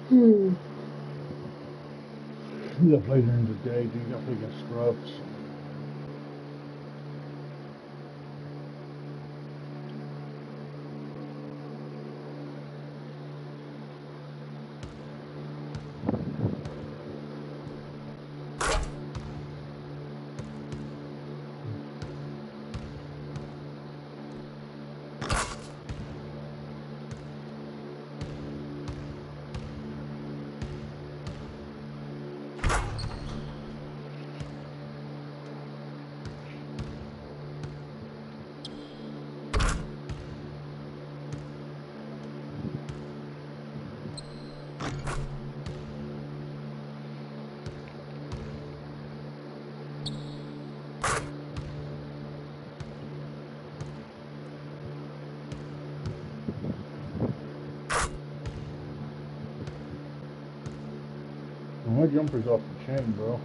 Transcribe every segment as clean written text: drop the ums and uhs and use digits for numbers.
Hmm. You got to play during the day, dude. You got to play against scrubs. My jumper's off the chain, bro.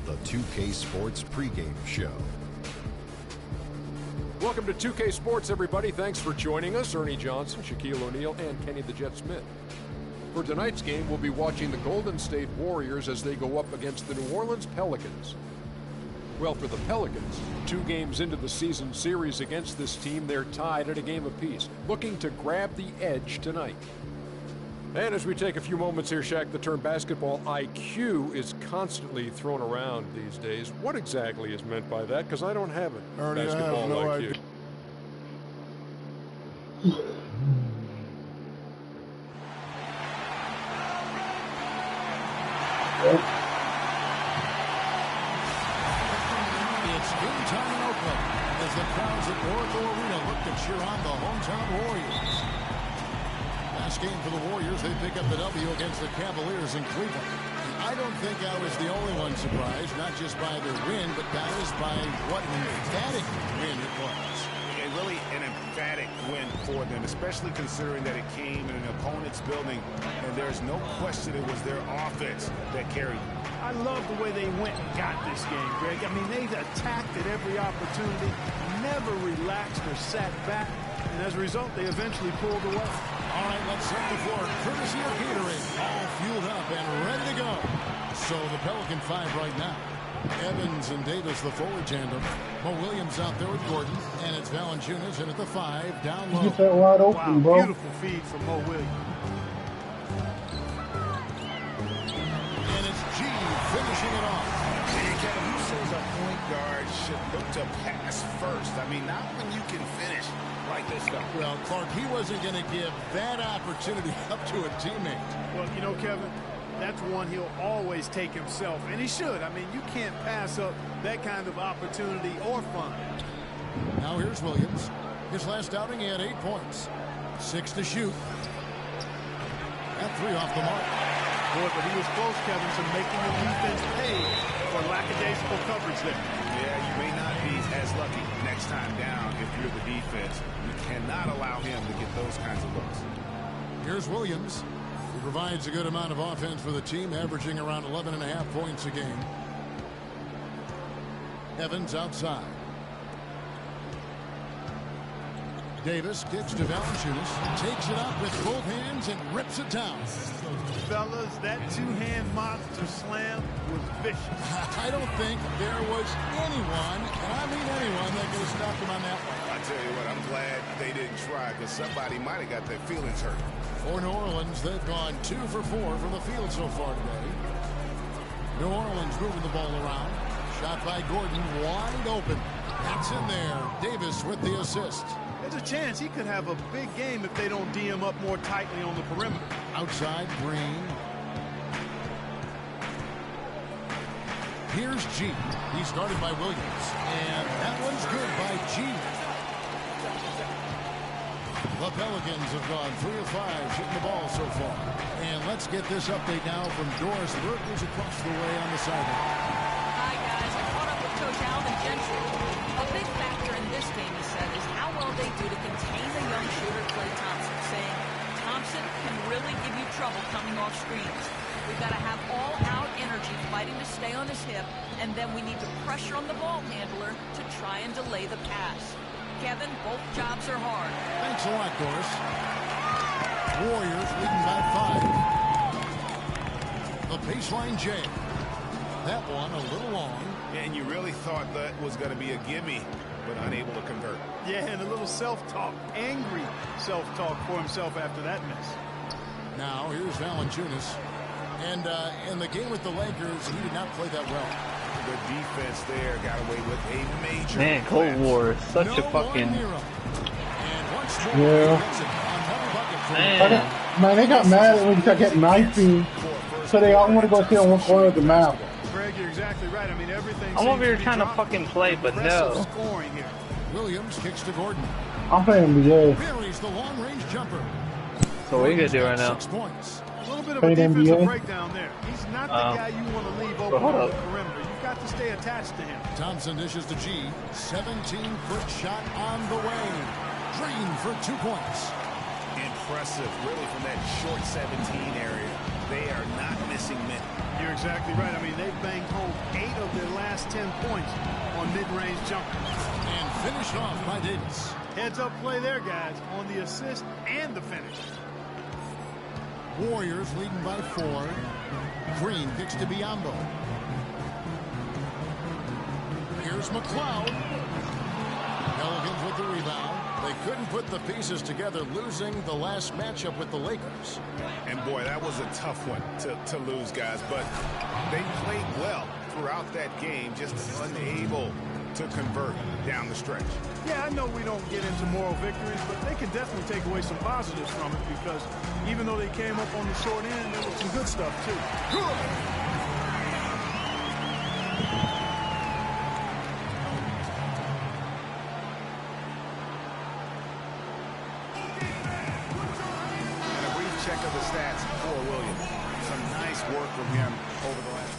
The 2K Sports pregame show. Welcome to 2K Sports, everybody. Thanks for joining us. Ernie Johnson, Shaquille O'Neal, and Kenny the Jet Smith. For tonight's game, we'll be watching the Golden State Warriors as they go up against the New Orleans Pelicans. Well, for the Pelicans, 2 games into the season series against this team, they're tied at a game apiece, looking to grab the edge tonight. And as we take a few moments here, Shaq, the term basketball IQ is constantly thrown around these days. What exactly is meant by that? Because I don't have it. Ernie, Basketball I have no IQ. idea. It's game time in Oakland as the crowds at Oracle Arena look to cheer on the hometown Warriors. Last game for the Warriors, they pick up the W against the Cavaliers in Cleveland. And I don't think I was the only one surprised, not just by their win, but guys, by what an emphatic win it was. And really an emphatic win for them, especially considering that it came in an opponent's building, and there's no question it was their offense that carried. I love the way they went and got this game, Greg. I mean, they attacked at every opportunity, never relaxed or sat back, and as a result, they eventually pulled away. All right, let's set the floor. Courtesy of Gatorade, all fueled up and ready to go. So the Pelican 5 right now. Evans and Davis, the forward tandem. Mo Williams out there with Gordon, and it's Valanciunas in at the 5, down low. Get that wide Wow, open, bro. beautiful feed from Mo Williams. And it's G finishing it off. And Kevin, who says a point guard should look to pass first? I mean, not when you can finish like this stuff. Well, Clark, he wasn't going to give that opportunity up to a teammate. Well, you know, Kevin, that's one he'll always take himself, and he should. I mean, you can't pass up that kind of opportunity or fun. Now here's Williams. His last outing, he had 8 points. 6 to shoot. That 3 off the mark. Boy, but he was close, Kevin, to making the defense pay for lackadaisical coverage there. Yeah, you may not be as lucky next time down if you're the defense. You cannot allow him to get those kinds of looks. Here's Williams. He provides a good amount of offense for the team, averaging around 11.5 points a game. Evans outside. Davis kicks to Valanciunas, takes it up with both hands and rips it down. Fellas, that two-hand monster slam was vicious. I don't think there was anyone, and I mean anyone, that could have stopped him on that one. I tell you what, I'm glad they didn't try, because somebody might have got their feelings hurt. For New Orleans, they've gone 2 for 4 from the field so far today. New Orleans moving the ball around. Shot by Gordon, wide open. That's in there. Davis with the assist. There's a chance he could have a big game if they don't D him up more tightly on the perimeter. Outside, Green. Here's G. He's guarded by Williams. And that one's good by G. The Pelicans have gone 3 of 5 shooting the ball so far. And let's get this update now from Doris Burke, who's across the way on the sideline. Hi, guys. I caught up with Coach Alvin Gentry. A big factor in this game, he said, is how well they do to contain the young shooter, Klay Thompson, saying Thompson can really give you trouble coming off screens. We've got to have all-out energy fighting to stay on his hip, and then we need to pressure on the ball handler to try and delay the pass. Kevin, both jobs are hard. Thanks a lot, Doris. Warriors leading by 5. The baseline J. That one a little long. And you really thought that was going to be a gimme, but unable to convert. Yeah, and a little self-talk, angry self-talk for himself after that miss. Now, here's Valanciunas. And in the game with the Lakers, he did not play that well. The defense there got away with a major. Man, Cold War is such a fucking. Man, they got mad when we started getting knifing, so they all want to go sit on one corner of the map. Greg, you're exactly right. I mean, everything. I'm over here trying to fucking play, but no. Williams kicks to Gordon. I'm playing NBA. Buries the long-range jumper. So what are you gonna do right now? 6 points. A little bit of a defensive breakdown there. He's not the guy you want to leave open hold on up. the perimeter. You've got to stay attached to him. Thompson dishes to G. 17-foot shot on the way. Green for 2 points. Impressive, really, from that short 17 area. They are not missing men. You're exactly right. I mean, they've banged home 8 of their last 10 points on mid-range jumpers. And finished off by Davis. Heads-up play there, guys, on the assist and the finish. Warriors leading by 4. Green kicks to Biyombo. Here's McLeod. Pelicans with the rebound. They couldn't put the pieces together, losing the last matchup with the Lakers. And boy, that was a tough one to lose, guys. But they played well throughout that game, just unable to convert down the stretch. Yeah, I know we don't get into moral victories, but they can definitely take away some positives from it because even though they came up on the short end, there was some good stuff, too. And a brief check of the stats for Williams. Some nice work from him over the last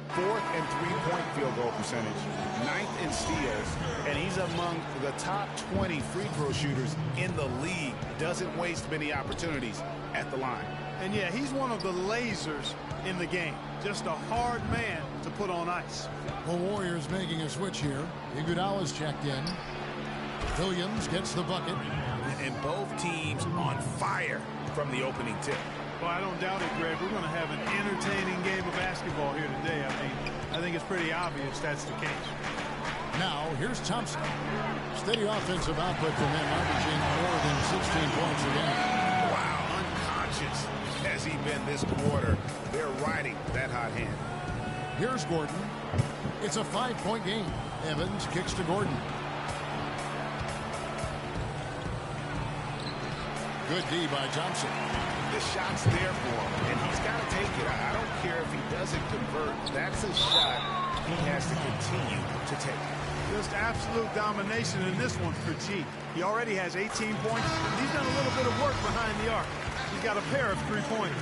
4th and 3-point field goal percentage, 9th in steals, and he's among the top 20 free throw shooters in the league. Doesn't waste many opportunities at the line. And yeah, he's one of the lasers in the game. Just a hard man to put on ice. The Warriors making a switch here. Iguodala's checked in. Williams gets the bucket. And both teams on fire from the opening tip. Well, I don't doubt it, Greg. We're going to have an entertaining game of basketball here today. I think it's pretty obvious that's the case. Now, here's Thompson. Steady offensive output from him, averaging more than 16 points a game. Wow, unconscious has he been this quarter. They're riding that hot hand. Here's Gordon. It's a 5-point game. Evans kicks to Gordon. Good D by Johnson. The shot's there for him, and he's got to take it. I don't care if he doesn't convert. That's a shot he has to continue to take. Just absolute domination in this one for G. He already has 18 points, and he's done a little bit of work behind the arc. He's got a pair of 3-pointers.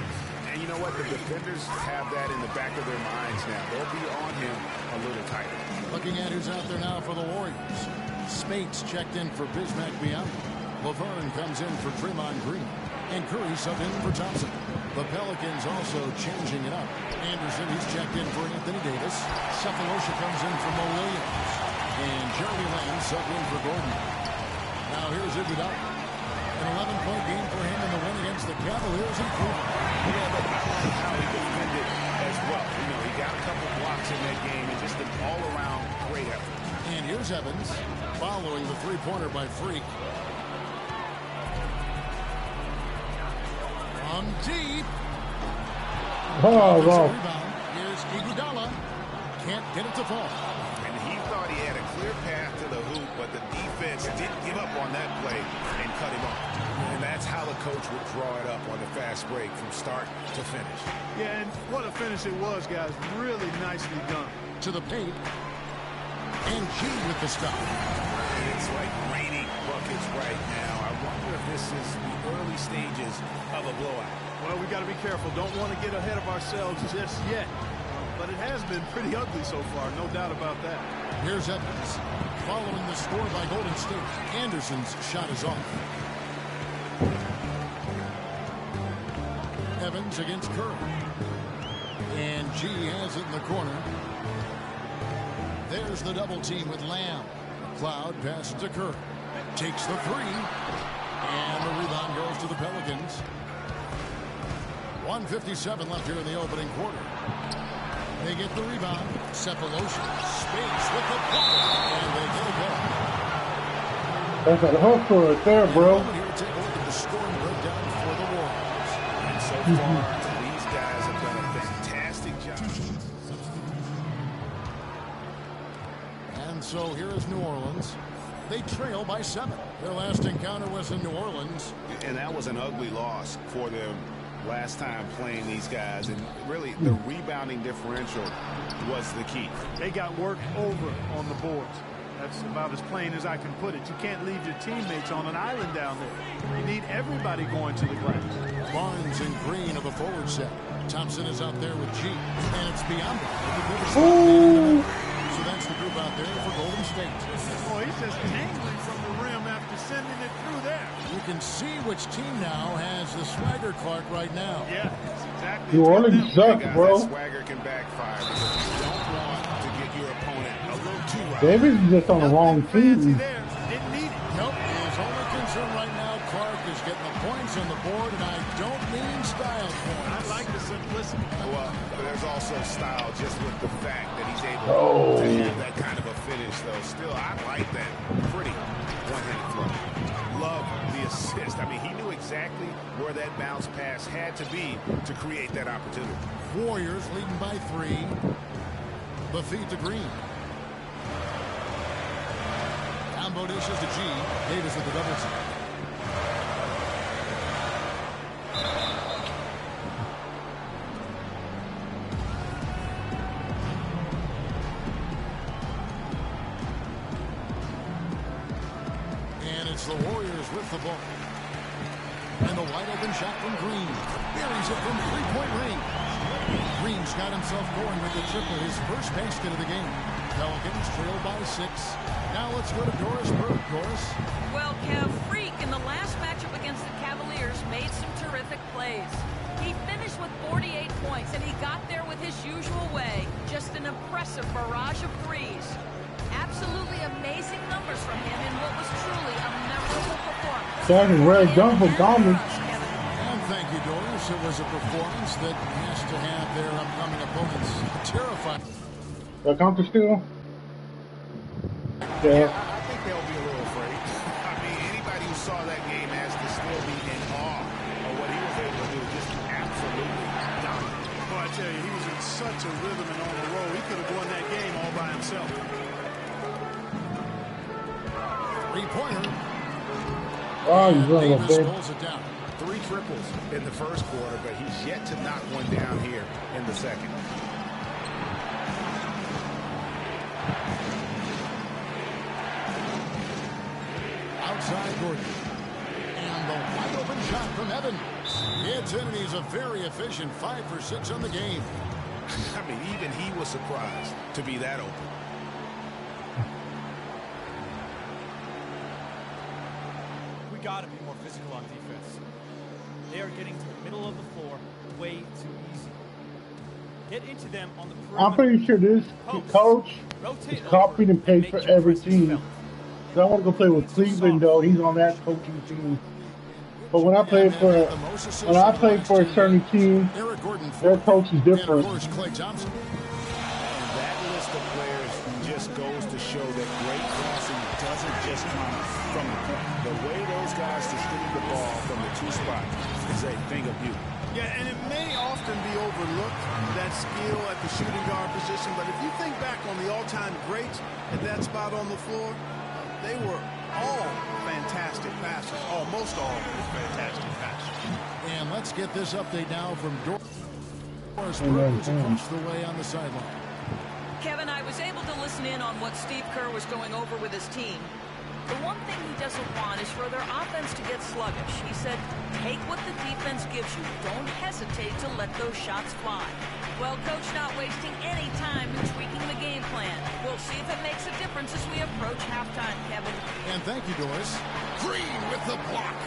And you know what? The defenders have that in the back of their minds now. They'll be on him a little tighter. Looking at who's out there now for the Warriors. Spates checked in for Bismack Biyombo. Laverne comes in for Draymond Green. And Curry subbed in for Thompson. The Pelicans also changing it up. Anderson, he's checked in for Anthony Davis. Cephalosha comes in for Mo Williams. And Jeremy Lamb subbed in for Gordon. Now here's Iguodala. An 11-point game for him in the win against the Cavaliers in Cleveland. Yeah, but I like how he defended as well. You know, he got a couple blocks in that game and just an all-around great effort. And here's Evans following the three-pointer by Freak. From deep. Oh, wow. Rebound. Here's Iguodala. Can't get it to fall. And he thought he had a clear path to the hoop, but the defense didn't give up on that play and cut him off. And that's how the coach would draw it up on the fast break from start to finish. Yeah, and what a finish it was, guys. Really nicely done. To the paint. And G with the stop. It's like raining buckets right now. I wonder if this is the early stages of a blowout. Well, we got to be careful. Don't want to get ahead of ourselves just yet. But it has been pretty ugly so far, no doubt about that. Here's Evans. Following the score by Golden State. Anderson's shot is off. Evans against Curry. And G has it in the corner. There's the double team with Lamb. Cloud passes to Curry. Takes the three. And the rebound goes to the Pelicans. 1:57 left here in the opening quarter. They get the rebound. Cephalosha. Space with the bucket. And they get it back. That's a hustle right there, bro. Here to take a look at the scoring breakdown for the Warriors. And so far, these guys have done a fantastic job. And so here is New Orleans. They trail by 7. Their last encounter was in New Orleans. And that was an ugly loss for them last time playing these guys. And really, the rebounding differential was the key. They got worked over on the boards. That's about as plain as I can put it. You can't leave your teammates on an island down there. You need everybody going to the glass. Barnes and Green of a forward set. Thompson is out there with G. And it's Biyombo. So that's the group out there for Golden State. Oh, he's just angry from the rim after sending it through there. You can see which team now has the swagger Clark right now. Yeah, that's exactly. New Orleans sucks, bro. That swagger can backfire because you don't want to get your opponent a little too right. Davis is just on the wrong team. Didn't need it. Nope. His only concern right now, Clark, is getting the points on the board, and I don't mean style points. I like the simplicity. Well, there's also style just with the fact that he's able to have that kind of a finish, though. Still, I like that. Pretty one-handed flow. Love the assist. I mean, he knew exactly where that bounce pass had to be to create that opportunity. Warriors leading by 3. The feed to Green. Combo dishes to G. Davis with the double team. And it's the Warriors with the ball. And the wide open shot from Green. Buries it from three-point range. Green's got himself going with the triple, his first basket of the game. Pelicans trail by 6. Now let's go to Doris Burke. Doris? Well, Kev, Freak in the last matchup against the Cavaliers made some terrific plays. He finished with 48 points, and he got there with his usual way. Just an impressive barrage of threes. Absolutely amazing numbers from him in what was truly a memorable performance. That is red done for Thomas. And thank you, Doris. It was a performance that has to have their upcoming opponents terrified. The counter still? Yeah. I think they'll be a little afraid. I mean, anybody who saw that game has to still be in awe of what he was able to do. Just absolutely dominant. Boy, I tell you, he was in such a rhythm and on the roll. He could have won that game all by himself. Three-pointer. Oh, you son of a Davis bitch. pulls it down. 3 triples in the first quarter, but he's yet to knock one down here in the second. Outside Gordon. And the wide open shot from Evans. It's in, and he's a very efficient 5 for 6 on the game. I mean, even he was surprised to be that open. We got to be more physical on defense. They are getting to the middle of the floor way too easy. Get into them on the perimeter. I'm pretty sure this coach is copied and pasted for every team. So I want to go play with Cleveland, though. He's on that coaching team. But when I played for a certain team, their coach is different. Klay Thompson. And that list of players just goes to show that great crossing doesn't just come from the point. The way those guys distribute the ball from the 2 spots is a thing of beauty. Yeah, and it may often be overlooked, that skill at the shooting guard position, but if you think back on the all-time greats at that spot on the floor, they were all fantastic passes. Almost all fantastic passes. And let's get this update now from Doris Burns across the way on the sideline. Kevin, I was able to listen in on what Steve Kerr was going over with his team. The one thing he doesn't want is for their offense to get sluggish. He said, take what the defense gives you. Don't hesitate to let those shots fly. Well, Coach not wasting any time in tweaking the game plan. We'll see if it makes a difference as we approach halftime, Kevin. And thank you, Doris. Green with the block.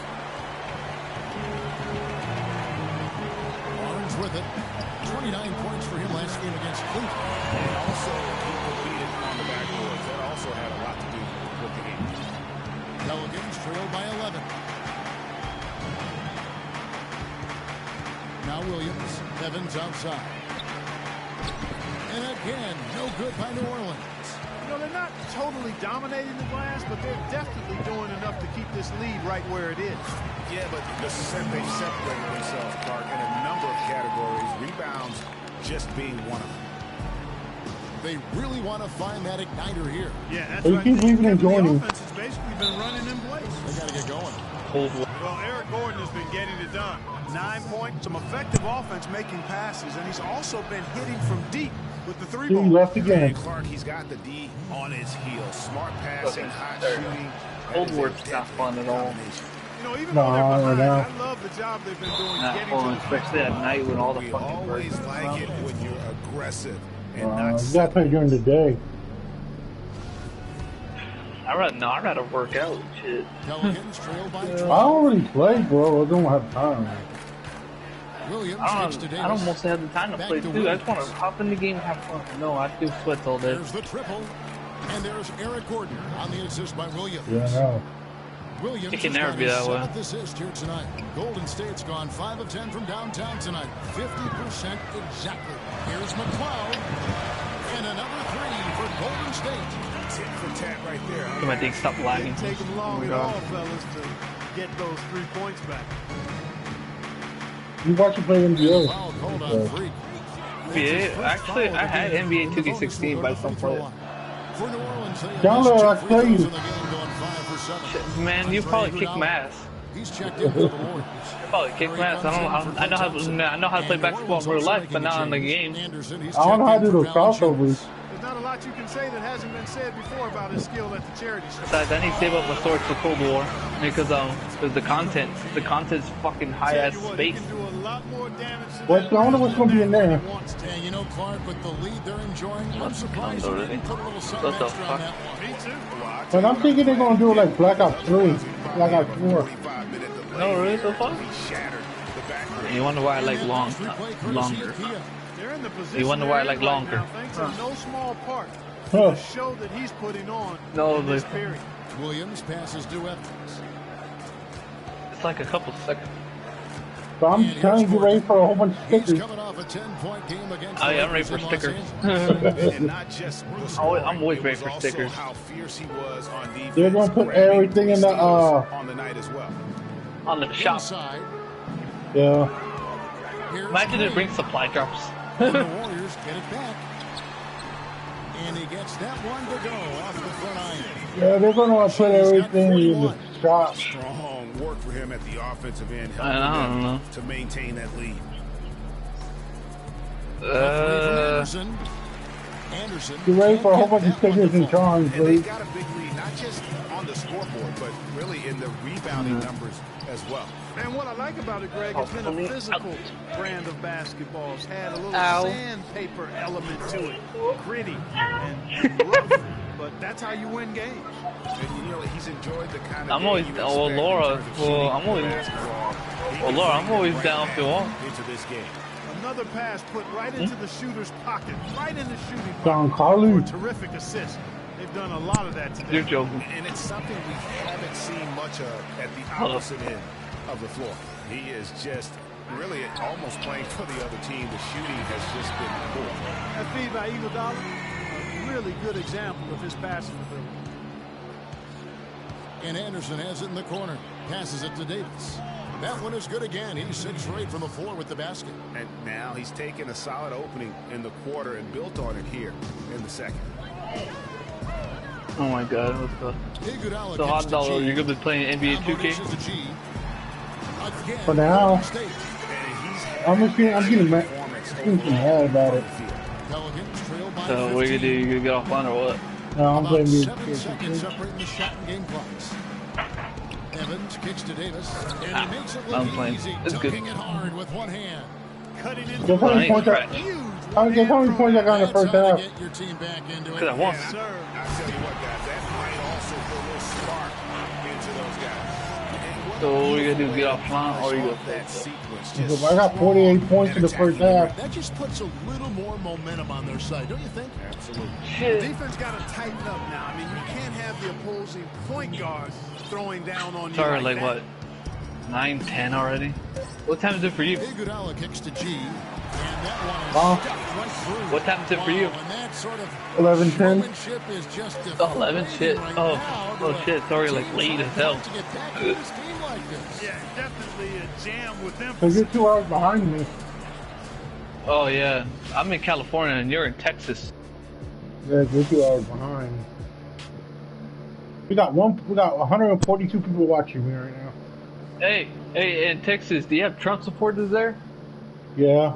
Barnes with it. 29 points for him last game against Cleveland. And also, he competed on the backboards. That also had a lot to do with the game. Pelicans trail by 11. Now Williams. Evans outside. And again, no good by New Orleans. You know, they're not totally dominating the glass, but they're definitely doing enough to keep this lead right where it is. Yeah, but they separated themselves, Clark, in a number of categories. Rebounds just being one of them. They really want to find that igniter here. Yeah, that's They right. keep leaving and The joining. offense has basically been running in place. They got to get going. Well, Eric Gordon has been getting it done. 9 points, some effective offense making passes, and he's also been hitting from deep with the three He ball. left again. And Clark, he's got the D on his heels. Smart passing, hot shooting. Old Ward's not fun at all. You know, even No, though they're behind, no. I love the job they've been doing Not getting fun, to the especially at night when all the We fucking always birds like around. it when you're aggressive and not You gotta play during the day. I'd rather work out. Shit. Pelicans trail by 12. I don't really play, bro. I don't have time. Williams I kicks to don't, Davis. I don't mostly have the time to Back play to too. I just want Williams. to hop in the game and have fun. No, I do sweats all day. There's the triple. And there's Eric Gordon on the assist by Williams. Yeah, no. Williams It can has never got be his that way. 7th assist here tonight. Golden State's gone 5 of 10 from downtown tonight. 50% exactly. Here's McLeod. And another 3 for Golden State. tit for tat right there. So my thing stopped lagging. Didn't take them long at all, fellas, to get those 3 points back. You watch him play NBA. Foul called on Freak. Yeah, actually, I had NBA 2K16 by some point. For New Orleans, they have Download, missed I 2 free play throws you. in the game, going 5 for 7. Man, you probably kicked my ass. He's checked in for the Warriors. Probably kicked my ass. I know how to play basketball in real life, but not in the game. I don't know how to do those crossovers. There's not a lot you can say that hasn't been said before about his skill at the charity show. Besides, I need to save up my swords for Cold War because the content's fucking high ass space. What? I wonder what's gonna be in there. And you know, Clark, with the lead they're enjoying, I'm surprised What they the didn't put a little something fuck? extra on that one. Me too. But I'm thinking they're gonna do it like Black Ops 3, Black Ops 4. No, really, so far? You wonder why I like longer. They're in the position You wonder why I like they're in longer. right now, thanks in no small part to Huh. the show that he's putting on No, in this but- period. Williams passes to Evans. It's like a couple seconds. So I'm trying to get ready for a whole bunch of He's stickers. coming off a 10-point game against Oh the yeah, I'm ready Lakers for in Los stickers. Angeles. And not just the I'm scoring, always it ready was for also stickers. how fierce he was on defense. They're gonna put grabbing everything in the, steals on the night as well. On the shop. Inside. Yeah. Here's Imagine it Green. brings supply drops. And the Warriors get it back. And he gets that one to go off the front iron. Yeah, they're gonna put everything in the shop. Strong work for him at the offensive end, I helping don't them know. to maintain that lead. Anderson. Anderson. Get ready for a whole bunch of Can't get stickers that and one to fall. charms, And they please. got a big lead, not just on the scoreboard, but really in the rebounding numbers as well. And what I like about it, Greg, it's been a physical brand of basketball. It's had a little Ow. sandpaper element to it, gritty and rough. But that's how you win games. And you know, he's enjoyed the kind of I'm game always- you oh, expect in Laura, terms of well, shooting I'm always- basketball. He Well, can Laura, bring I'm always it down right if you want. back into this game. Another pass put right into the shooter's pocket, right in the shooting Don pocket. Carly. For a terrific assist. They've done a lot of that You're today. joking. And it's something we haven't seen much of at the opposite end of the floor. He is just really almost playing for the other team. The shooting has just been poor. That feed by Iguodala, a really good example of his passing ability. And Anderson has it in the corner. Passes it to Davis. That one is good again. He's 6 for 8 from the floor with the basket. And now he's taken a solid opening in the quarter and built on it here in the second. Oh my god, what's the Iguodala so hot gets to dollar? G. You're gonna be playing NBA 2K? Dishes to G. Again, For now. Golden State. I'm getting mad about it. Pelicans trail by So what are you gonna do? You gonna get offline or what? No, I'm About playing 7 music. seconds separating the shot and game clocks. Evans kicks to Davis, and he makes it I'm look playing. easy, It's good. dunking it hard with one hand. Cutting into Guess how I many ain't points I, scratch. guess how many points I got in the That's first how to half? get your team back into Cause I it. won. sir. I tell you what, guys, that might also put a little spark into those guys. So what are you gonna do? Get offline or you gonna That play? sequence I got 48 points in the first half. That just puts a little more momentum on their side, don't you think? Absolutely. Shit. Defense got to tighten up now. I mean, you can't have the opposing point guard throwing down on you. Sorry, like that. what? 9-10 already? What time is it for you? Iguodala kicks to G, and that one is Oh. stuffed right through. What time is it for you? Wow, and that sort of 11:10. showmanship is just Oh, 11 shit. right Oh, now oh to a shit. Sorry, like team late that's as hell. about to get back into this game like this. Yeah, definitely a jam with them. So you're 2 hours behind me. Oh yeah. I'm in California and you're in Texas. Yeah, you're 2 hours behind. We got 142 people watching me right now. Hey, in Texas, do you have Trump supporters there? Yeah.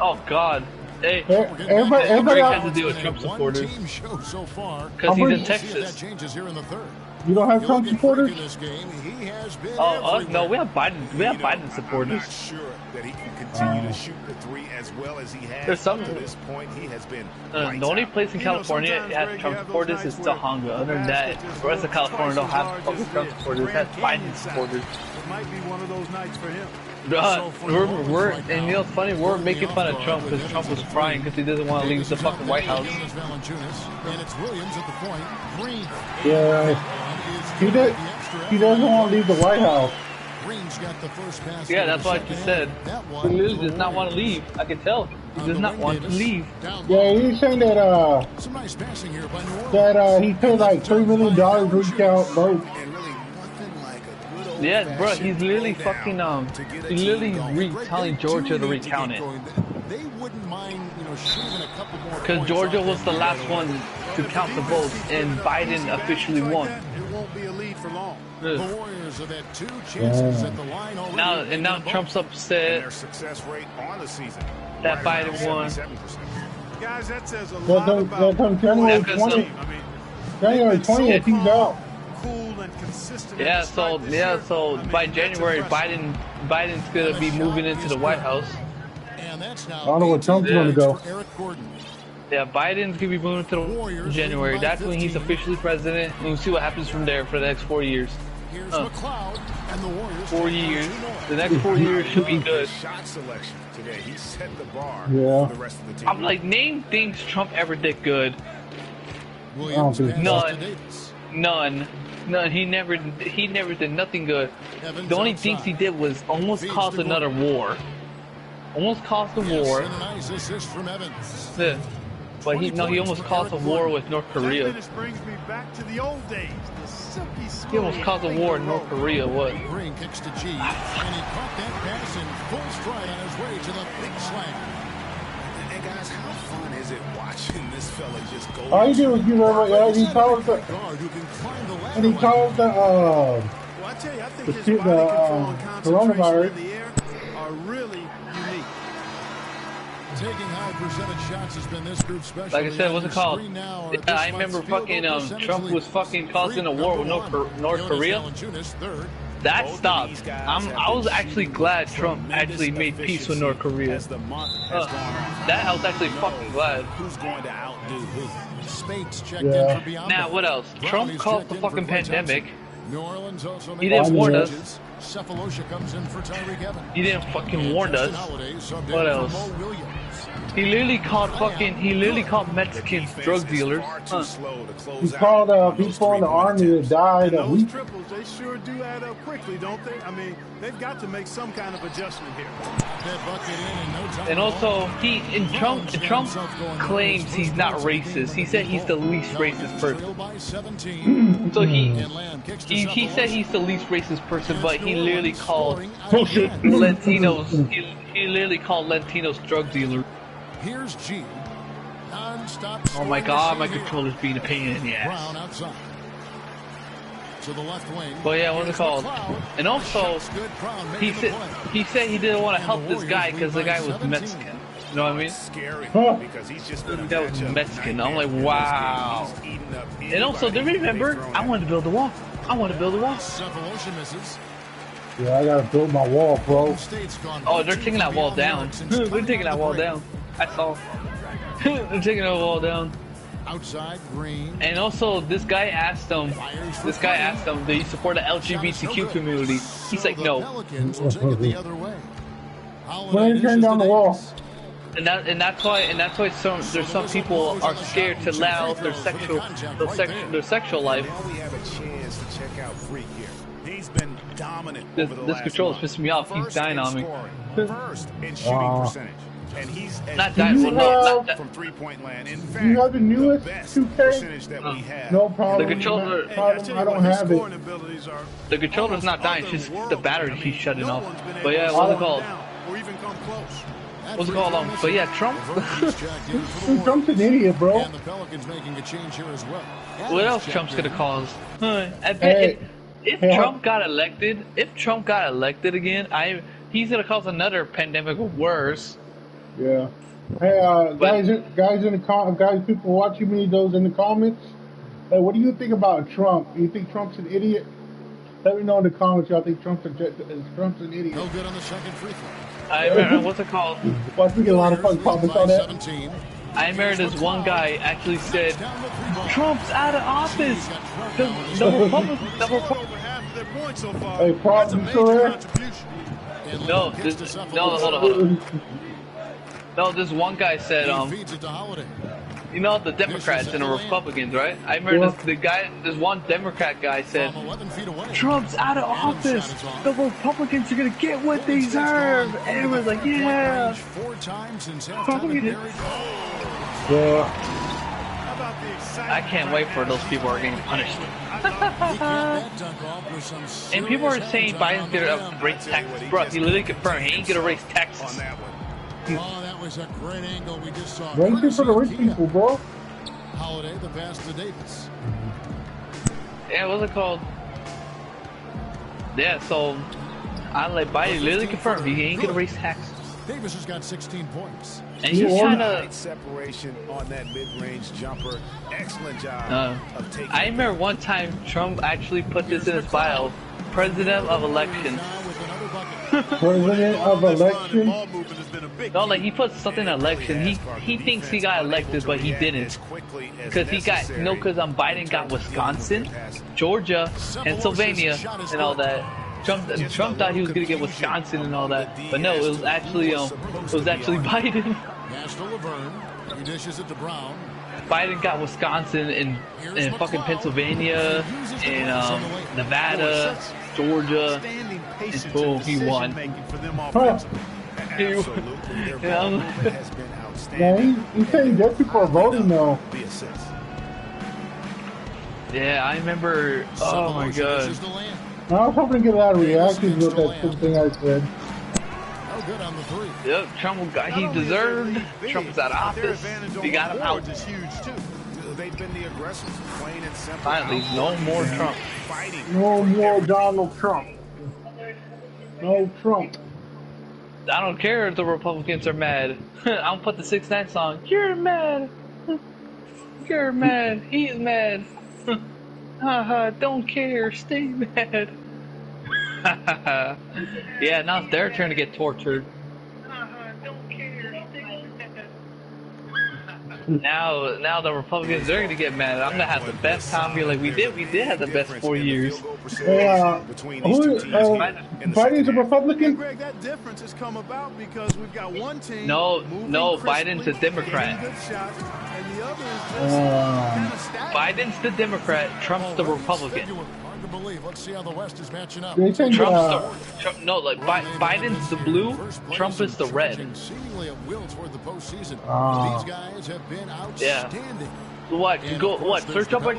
Oh God. Hey, Everybody Greg else, has to deal with Trump supporters Team show so far. because he's in pretty- We'll see if that Texas. changes here in the third. you don't have He'll Trump get supporters? freak in this game. He has been Oh, us? everywhere. No, we have Biden. We have Biden I'm not supporters. sure that he can continue to shoot the three as well as he has. There's some- to this point. He has been The lights only out. place in You know, California sometimes, that has Greg, Trump you have those supporters is nights where Tahonga. Other than the that, basket just the rest of looks California don't twice as have large fucking as Trump the supporters. It has Grand Biden Canyon size. supporters. It might be one of those nights for him. We're and you know it's funny, we're making fun of Trump because Trump was crying because he doesn't want to leave the fucking White House. Jonas Valanciunas, and it's Williams at the point. Green. Yeah. He doesn't want to leave the White House. Green's got the first pass. Yeah, that's what I just said. He literally does not want to leave. I can tell. He does not want to leave. Yeah, he's saying that Some nice passing here by New Orleans. he paid like $3 million to recount votes. And really, nothing like a good old Yeah, bro, he's fashioned literally throwdown fucking to get a he's team literally going. telling Georgia to recount it. They wouldn't mind, shaving a couple more. Because points Georgia off was that the last lead. one to count the votes, and Biden officially won. It won't be a lead for long. The Warriors have had 2 chances at the line already. Now They now get them Trump's both. And upset their success rate on the season. that right around Biden won. 77%. Guys, that says a That lot come about January Yeah, 'cause 20th. I mean, January they've been so 20th, he's calm, out. cool and consistent. Yeah, despite so this year. so I mean, by that's January impressive. Biden's gonna be moving into the White House. And that's now I don't know where Trump's 18 going to go. for Eric Gordon. Yeah, Biden's gonna be moving to the January. That's when he's officially president, and we'll see what happens from there for the next 4 years. Here's McLeod and the Warriors. 4 years. The next 4 years should be good. Shot selection today. He set the bar Yeah. for the rest of the team. I'm like, name things Trump ever did good. Williams think passes None. to Davis. None. He never did nothing good. Evans The only outside. things he did was almost Feeds cause to another war. Almost caused a war. Yes, and a nice assist from Evans. Yeah. But he almost caused a war with North That Korea. finish brings me back to the old days. The silky He almost smooth caused a war in North Korea. What? Green kicks to G, and he caught that pass in full stride on his way to the big slam. And guys, how fun is it watching this fella just go? All he did was give over, he called the, Guard who can climb the ladder and he like called the, Well, I tell you, I think The his shit, body control and concentration coronavirus. in the air are really unique. taking high percentage shots has been this group's specialty. Like I said, what's it called? Screen now are Yeah, this I remember month's field fucking goal percentage Trump leader. was fucking causing a war with Number North one, Korea. Valanciunas, third. That Both of stopped. these guys I have was been actually shooting glad with Trump tremendous actually made peace with North Korea. As the month has gone on. That I was actually fucking glad. Who's going to outdo who? Spates checked Yeah. in for beyond. Now, what else? Brown Trump is caused checked the in for fucking Klay Thompson. pandemic. New Orleans also He made didn't warn us. changes. Cephalosha comes in for Tyreek Evans. He didn't fucking And warn Justin us. Holiday subbed What in else? for Mo Williams. He literally called Mexicans drug dealers. Far too Huh. slow to close he out called on those people in the 3-point army that attempts. died And a those week. triples, they sure do add up quickly, don't they? I mean, they've got to make some kind of adjustment here. That bucket in no time And at all. also, Trump claims he's not racist. He said he's the least racist person. Trail by 17. So And Lamb kicks to he said Cephalosha. he's the least racist person, but he New literally Orleans called scoring out Bullshit. again. Latinos. He literally called Latinos drug dealers. Here's G. Oh my God, my controller's being a pain in the ass. To the left wing. But yeah, what's it called? And also, he said he didn't want to help this guy because the guy was Mexican. You know what I mean? Scary because he's just The guy was Mexican. I'm like, wow. And also, do you remember? I wanted to build a wall. I want to build a wall. Yeah, I gotta build my wall, bro. Oh, they're taking that wall down. They're taking that wall down. I saw. They're taking that wall down. Outside green. And also, this guy asked them, do you support the LGBTQ community? He's like, no. When you turn down the wall. And that's why there's some people are scared to let out their sexual life. Now we have a chance to check out Freak here. He's been dominant over the This last control is month. pissing me off. He's dying on me. First in shooting percentage. And he's Not dying. Well, no, not that. from three-point land. In fact, You have the newest best 2K? percentage that we have. No problem. The controller- I don't have it. The controller's not dying. It's just the battery keeps shutting off. But yeah, what's it called? What's it called? But yeah, Trump. Trump's an idiot, bro. And the Pelicans making a change here as well. What else Trump's gonna cause? I bet Hey. if Hey, Trump got elected, again, he's gonna cause another pandemic worse. Yeah. Hey, guys in the guys, people watching me, those in the comments. Hey, what do you think about Trump? Do you think Trump's an idiot? Let me know in the comments. Y'all think Trump's an idiot? No good on the second free throw. I remember, what's it called? Watch me get a lot of fun comments on that. 17. I remember this one guy actually said, Trump's out of office. The Republicans. Hey, problem, you still there? No, hold on. No, this one guy said, Feeds it to Holiday. you know the Democrats and the Republicans, right? I remember this one Democrat guy said, From 11 feet away. Trump's out of office. The Republicans are gonna get what they deserve. And everyone's like, yeah. 4 times since Republicans. Yeah. I can't wait for those people are getting punished. And people are saying Biden's gonna raise taxes. Bro, he literally confirmed he ain't gonna raise taxes. Oh, that was a great angle we just saw. Raise it for the rich people, bro. Holiday, the pass to Davis. Yeah, what's it called? Yeah, so I'm like, Biden literally confirmed he ain't gonna raise taxes. Davis has got 16 points. And he's trying to. Separation on that mid-range jumper. Excellent job of taking. I remember one time Trump actually put this in his bio: President of Election. President of election. No, like he put something in election. He thinks he got elected, but he didn't. Because he got because Biden got Wisconsin, Georgia, Pennsylvania, and all that. Trump thought he was gonna get Wisconsin and all that, but no, it was actually Biden. Pass to Laverne. He dishes it to Brown. Biden got Wisconsin and fucking Pennsylvania and Nevada, Georgia, and boom, he won. Huh. Man, he's saying that people are voting though. Yeah, I remember. Oh my god. I was hoping to get a lot of reactions with that thing I said. Oh, good on the 3. Yep, Trump got he deserved. Trump is out of office. We got him out. They've been the aggressors, plain and simple. Finally, no more Trump. No more Donald Trump. No Trump. I don't care if the Republicans are mad. I'll put the 6ix9ine song. You're mad. You're mad. He's mad. Haha, don't care. Stay mad. Yeah, now it's their turn to get tortured. Don't care. Stay mad. Now the Republicans, they're gonna get mad. I'm gonna have the best time. Be like, we did have the best 4 years. Yeah. Biden's a Republican? Greg, that difference has come about because we've got one team. No, Biden's a Democrat. Biden's the Democrat. Trump's the Republican. Hard to believe. Let's see how the West is matching up. They think, Biden's the blue. Trump is the red. Seemingly a will toward the postseason. These guys have been outstanding. What?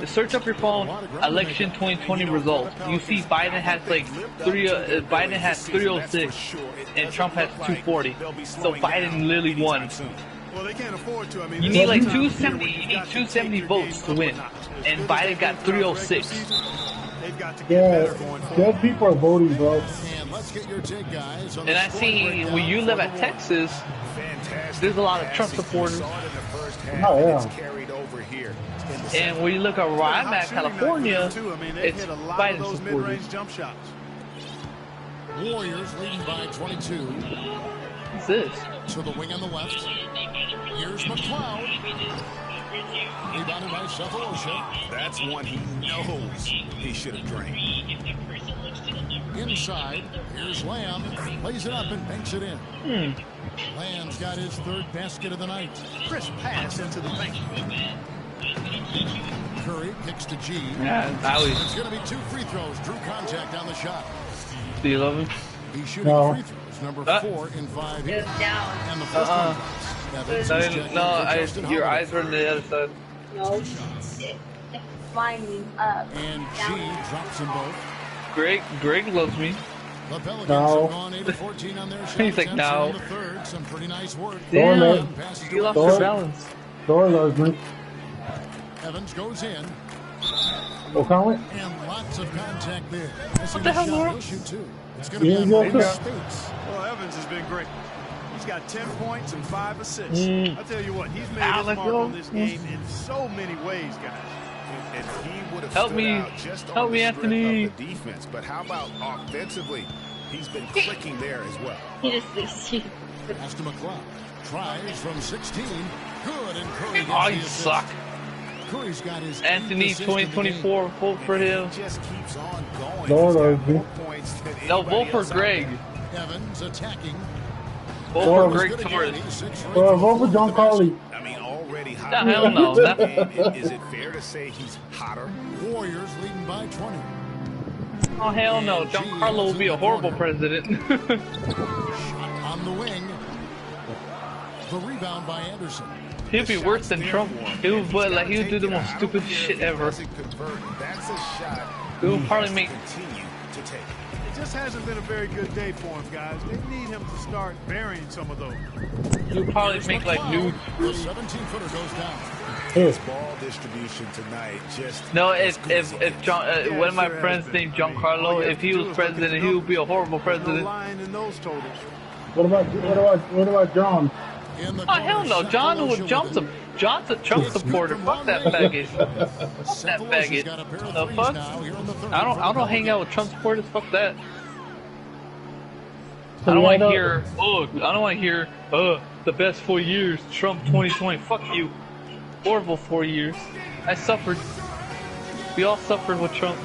Search up your phone. Election 2020 results. You see, Biden has like Biden has 306, and Trump has 240. So Biden literally won. Well, they can't afford to. I mean, You need like 270. You need 270 votes to win, and Biden got 306. They've got to get Yeah, better going forward. dead people are voting, bro. And let's get your take, guys. On And the I scoring see breakdown when you live at for Texas, Fantastic there's a lot of Trump passing. supporters. You saw it in the first half, Oh, and yeah. it's carried over here. And when you look at where I'm Hot at, shooting night for California, them, too. I mean, they've it's hit a lot of Biden those supporters. mid-range jump shots. Warriors leading by 22. What's this? To the wing on the left. Here's McLeod. Rebounded by Cephalosha. That's one he knows he should have drained. Inside. Here's Lamb. Plays it up and banks it in. Lamb's got his third basket of the night. Crisp pass into the paint. Curry kicks to G. Yeah, I was. It's going to be 2 free throws. Drew contact on the shot. Do you love him? He's shooting No. free throws. Number 4 in 5 here. And the first Uh-uh. one drops. Evans No, is checking for Justin your Holiday. eyes were on the other side. No, it's lining up. And G drops them both. Greg loves me. The Pelicans No. have gone 8 of 14 on their shot He's like, attempts no. in the third. Some pretty nice work. Damn. Damn, Passes you to lost Thor. your balance. Thor loves me. Evans goes in. Well, Conley? And lots of contact there. What the hell, Laura? He'll shoot 2. It's going to Yeah, be on yeah, Golden yeah. States. Well, Evans has been great. He's got 10 points and 5 assists. I tell you what, he's made his Alex, mark go. on this game in so many ways, guys. And he would have Help stood me. out just Help on me, the strength Anthony. of the defense. But how about offensively? He's been clicking there as well. He just thinks he. Pass to McLeod. Tries from 16. Good. And Curry gets Oh, the you assist. suck. Curry's got his Anthony, 8th assist in the game. 2024, vote for him. He just keeps on going. Lord, He's got Lord, more points than No, anybody vote for else out Greg. there. Evans attacking. Vote Or- for Greg Good Torres. again. He's 6 for 18 Vote for John Carly. I mean, already No, hot. hell no. Is it fair to say he's hotter? Warriors leading by 20. Oh, hell no. Giancarlo will be a horrible president. On the wing. The rebound by Anderson. He'll be worse than Trump. He'll do the most stupid shit ever. Doesn't convert. That's a shot He'll probably make. continue to take. It just hasn't been a very good day for him, guys. They need him to start burying some of those. He'll probably make like new. The 17-footer goes down. His ball distribution tonight just No, if John, one of my friends named Giancarlo, if he was president, he would be a horrible No president. line in those totals. What about John? In the Oh hell no, corner, John's Cephalosha a Trump supporter. Fuck that faggot. That Cephalosha's faggot. got a pair of The threes fuck? now here in the third I for the don't hang out with Trump supporters. Fuck that. So I don't why want to not- hear. I don't want to hear. The best 4 years. Trump 2020. Fuck you. Horrible 4 years. I suffered. We all suffered with Trump.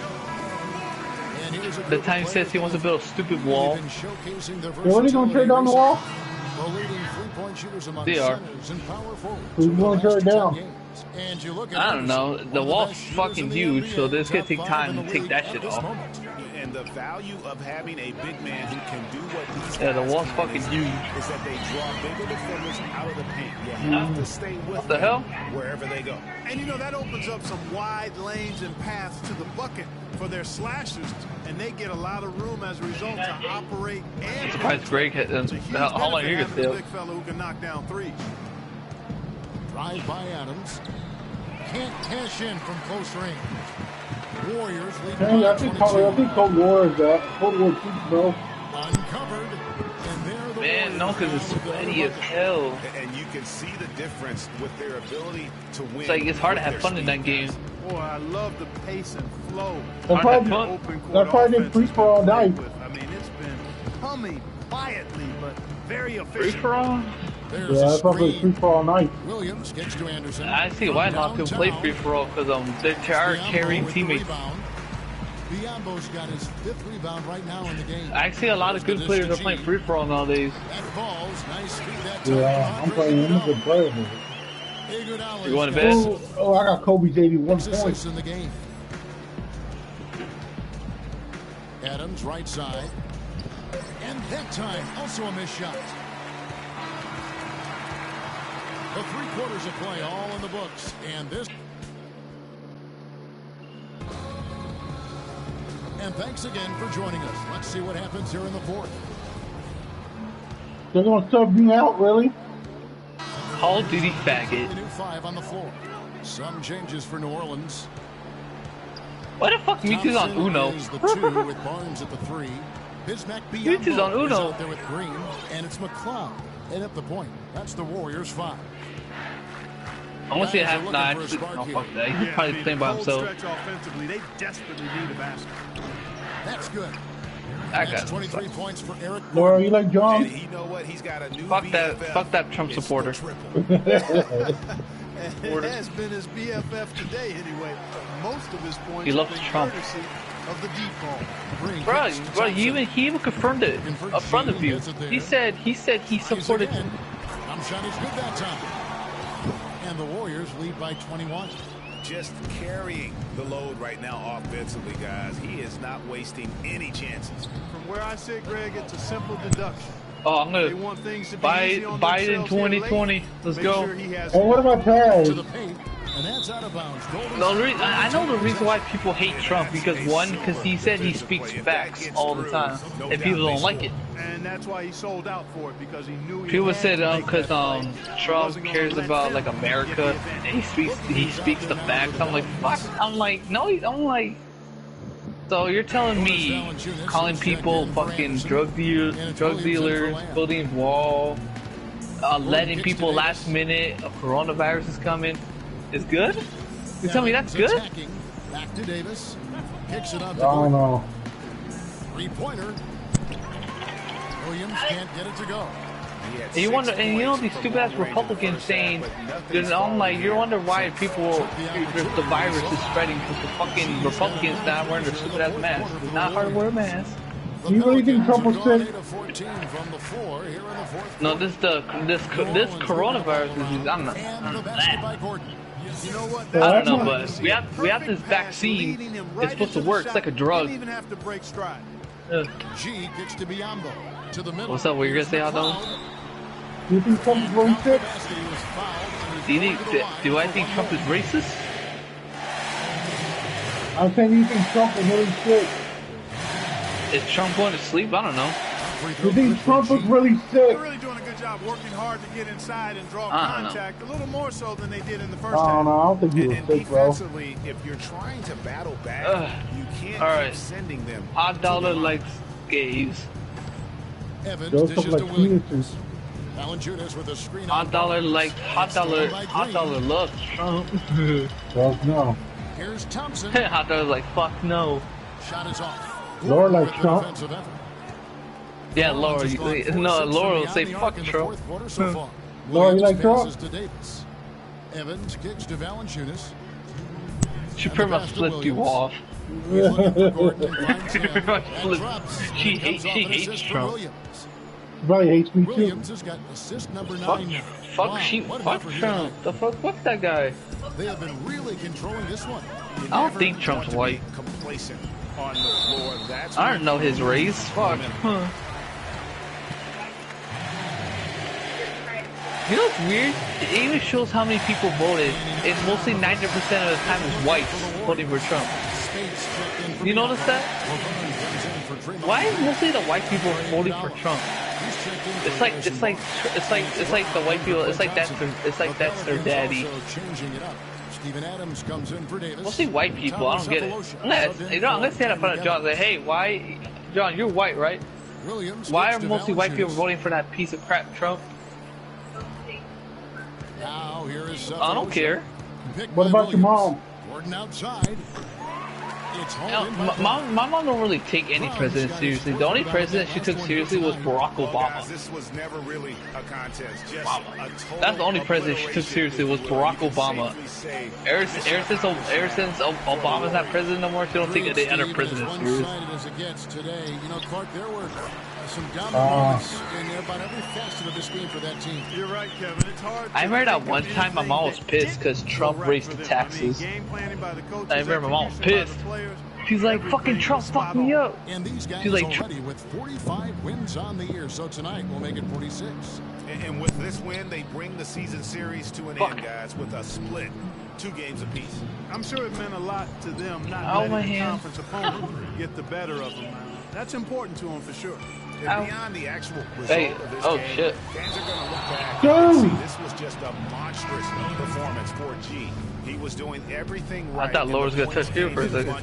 And here's a The group time he of says he wants to build a stupid players wall. who've been showcasing their They're only gonna tear down the wall? The leading three-point shooters among They are. centers and power forwards Who's over the gonna tear last it 10 down? games. And you look at I don't know. Anderson, The one of wall's best shooters fucking in the huge, NBA, so this top could take 5 time in to the take league that at shit this off. moment. and the value of having a big man who can do what these Yeah, the guys wall's can fucking is huge. that they draw bigger defenders out of the paint. You have to stay with What the them hell? wherever they go. And you know, that opens up some wide lanes and paths to the bucket for their slashers, and they get a lot of room as a result to operate and Surprised Greg had. It's a huge How long benefit you having gonna a stay big fellow who can knock down threes. Drive by Adams. Can't cash in from close range. Warriors lead Hey, by I think Cold War is Cold War 2, bro. Uncovered. And there the Man, no, because it's sweaty as hell. And you can see the difference with their ability to win. It's like it's hard to with have their fun in that speed. game. Boy, I love the pace and flow. That's Aren't why that fun? Open court That's why they offense free has for all been played night. with. I mean, it's been humming quietly, but very Free efficient. for all? There's Yeah, a that's probably free screen. for all night. Williams gets to Anderson. I see From why not to play downtown. free for all because they're our Biombo carrying with the teammates. rebound. Biombo's got his 5th rebound right now in the game. I see a lot of good players are playing free for all nowadays. That falls. Nice feed that time. Yeah, I'm playing him a good player. Man. Iguodala's You going to got bed? Oh, I got Kobe's 81 6 points. assists in the game. Adams right side. And that time also a missed shot. The 3 quarters of play all in the books. And this. And thanks again for joining us. Let's see what happens here in the 4th. They're gonna sub me out, really? Call of Duty faggot. The new 5 on the floor. Some changes for New Orleans. Why the fuck Mewtwo's on Uno? Is the 2 with Barnes at the 3. Bismack Mewtwo's on Biyombo is Uno. out there with Green, and it's McCloud. And at the point, that's the Warriors 5. I want to see it happen. Nah, actually, no, fuck that. He's probably playing by himself. Offensively, they desperately need a basket. That's good. I got That's 23 points for Eric. Laura, you like John? You know what? He's got a new Fuck BFF. that Trump supporter. It has been his BFF today, anyway. Most of his points He loves have been Trump. courtesy of the deep ball. Bro, he even confirmed it in front of you. He said he supported. Shot is good that time. And the Warriors lead by 21. Just carrying the load right now offensively, guys. He is not wasting any chances. From where I sit, Greg, it's a simple deduction. Oh, I'm They gonna want things to be buy easy on it in themselves here late. 2020. Let's Make go. sure he has Hey, what about Perez? To the paint, and that's out of bounds. I know the reason why people hate Trump because because he said he speaks facts all the time, and people don't like it. And that's why he sold out for it, because he knew he People had said to make because that play. Trump Wasn't gonna cares let about them like get America the and advantage. he speaks the facts. I'm like fuck. I'm like no. I'm like. So you're telling me calling people fucking drug dealers, building wall, letting people last minute a coronavirus is coming is good? You tell me that's good? Back to Davis. Kicks it out I to don't Gordon. know. 3-pointer. Williams can't get it to go. And you wonder, and you know these stupid ass Republicans saying, I'm like, you wonder why the virus is spreading because the fucking Republicans not wearing their stupid ass masks. It's not hard to wear a mask. Do you really think Trump was sick? No, this coronavirus is I'm not. You know what? I don't know, but we have this vaccine. It's supposed to work. It's like a drug. Didn't even have to break stride. G gets to Biyombo. To the middle. What's up? What you gonna say, Aldo? Do you think Trump is really sick? Do I think Trump is racist? I'm saying, do you think Trump is really sick? Is Trump going to sleep? I don't know. Do you think Trump is really sick? They're really doing a good job working hard to get inside and draw I don't know. contact, a little more so than they did in the first I half. don't know. I don't think he was And sick, bro. defensively, if you're trying to battle back, you can't All right. keep sending them. Hot dollar likes gays. Evans Those dishes look to like Williams. penises. Valanciunas with a screen. Hot dollar loves Trump. Well, no. Here's Thompson. Hot dollar like fuck no. Shot is off. Laura likes With the Trump. defensive effort. Yeah, Laura. Has gone 4-6 No, Laura will from say beyond the fuck arc in the Trump. fourth quarter so far. Laura, you like Trump? Passes to Davis. Evans kicks to Valanciunas. She pretty much flipped you off. He's looking for Gordon and finds She him. pretty much And flipped. drops. She And it comes off an hates assist for Trump. Williams. He probably hates me too. Williams has got assist number 9 Fuck, now. fuck, Wow, what an fuck effort here Trump. tonight. The fuck that guy. They have been really controlling this one. You I don't never think Trump's want to be white. complacent on the floor. That's I don't know his race. Fuck. Huh. You know what's weird? It even shows how many people voted. It's mostly 90% of the time is whites voting for Trump. You notice that? Why is mostly the white people voting for Trump? It's like the white people. It's like that's their daddy. Steven Adams comes in for Davis. Mostly white people. I don't get it. I'm gonna stand up in front of John and say, hey, why, John? You're white, right? Williams Why are gets to mostly white people Valanciunas. voting for that piece of crap Trump? Now here is I don't care. Picked What by about your Williams. mom? Gordon outside. It's You know, home. my mom don't really take any president seriously. The only president she took seriously was Barack Well, Obama. guys, this was never really a contest. Just a total That's the only president she took seriously was Barack You can Obama. safely say Ever since Obama's not president no more, she don't take any other president As serious. one-sided as it gets today. You know, Clark, there were some dominant moments in there about every facet of this game for that team. You're right, Kevin. It's hard. I remember that one time my mom was pissed because Trump raised the taxes. I remember my mom was pissed. She's like, fucking Trump fucked me up. And these guys She's like, already with 45 wins on the year, so tonight we'll make it 46. And with this win, they bring the season series to an end, guys, with a split, 2 games apiece. I'm sure it meant a lot to them not Oh, my letting the hand. conference opponent get the better of them. That's important to them for sure. And beyond the actual result of this game, shit. fans are going to look back and see this was just a monstrous performance for G. He was doing everything right. I thought Laura was going to touch here for a second.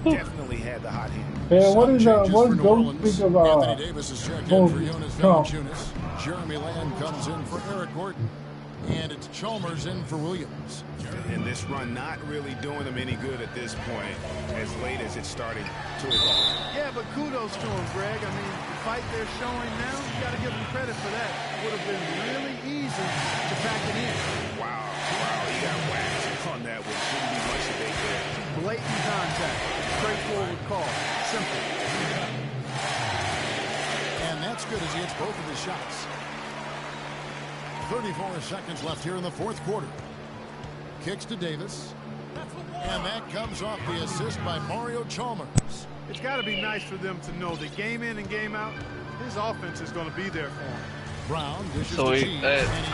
Definitely had the hot hand. Yeah, what is don't speak of Anthony Davis is checked in for Jonas Valanciunas. Jeremy Lamb comes in for Eric Gordon. And it's Chalmers in for Williams. And this run not really doing them any good at this point, as late as it's starting to evolve. Yeah, but kudos to him, Greg. I mean, the fight they're showing now, you got to give them credit for that. Would have been really easy to pack it in. Wow, he got whacked on that one. Shouldn't be much debate there. Blatant contact, straightforward call, simple. And that's good as he hits both of his shots. 34 seconds left here in the fourth quarter. Kicks to Davis. And that comes off the assist by Mario Chalmers. It's got to be nice for them to know that game in and game out, his offense is going to be there for him. Brown dishes So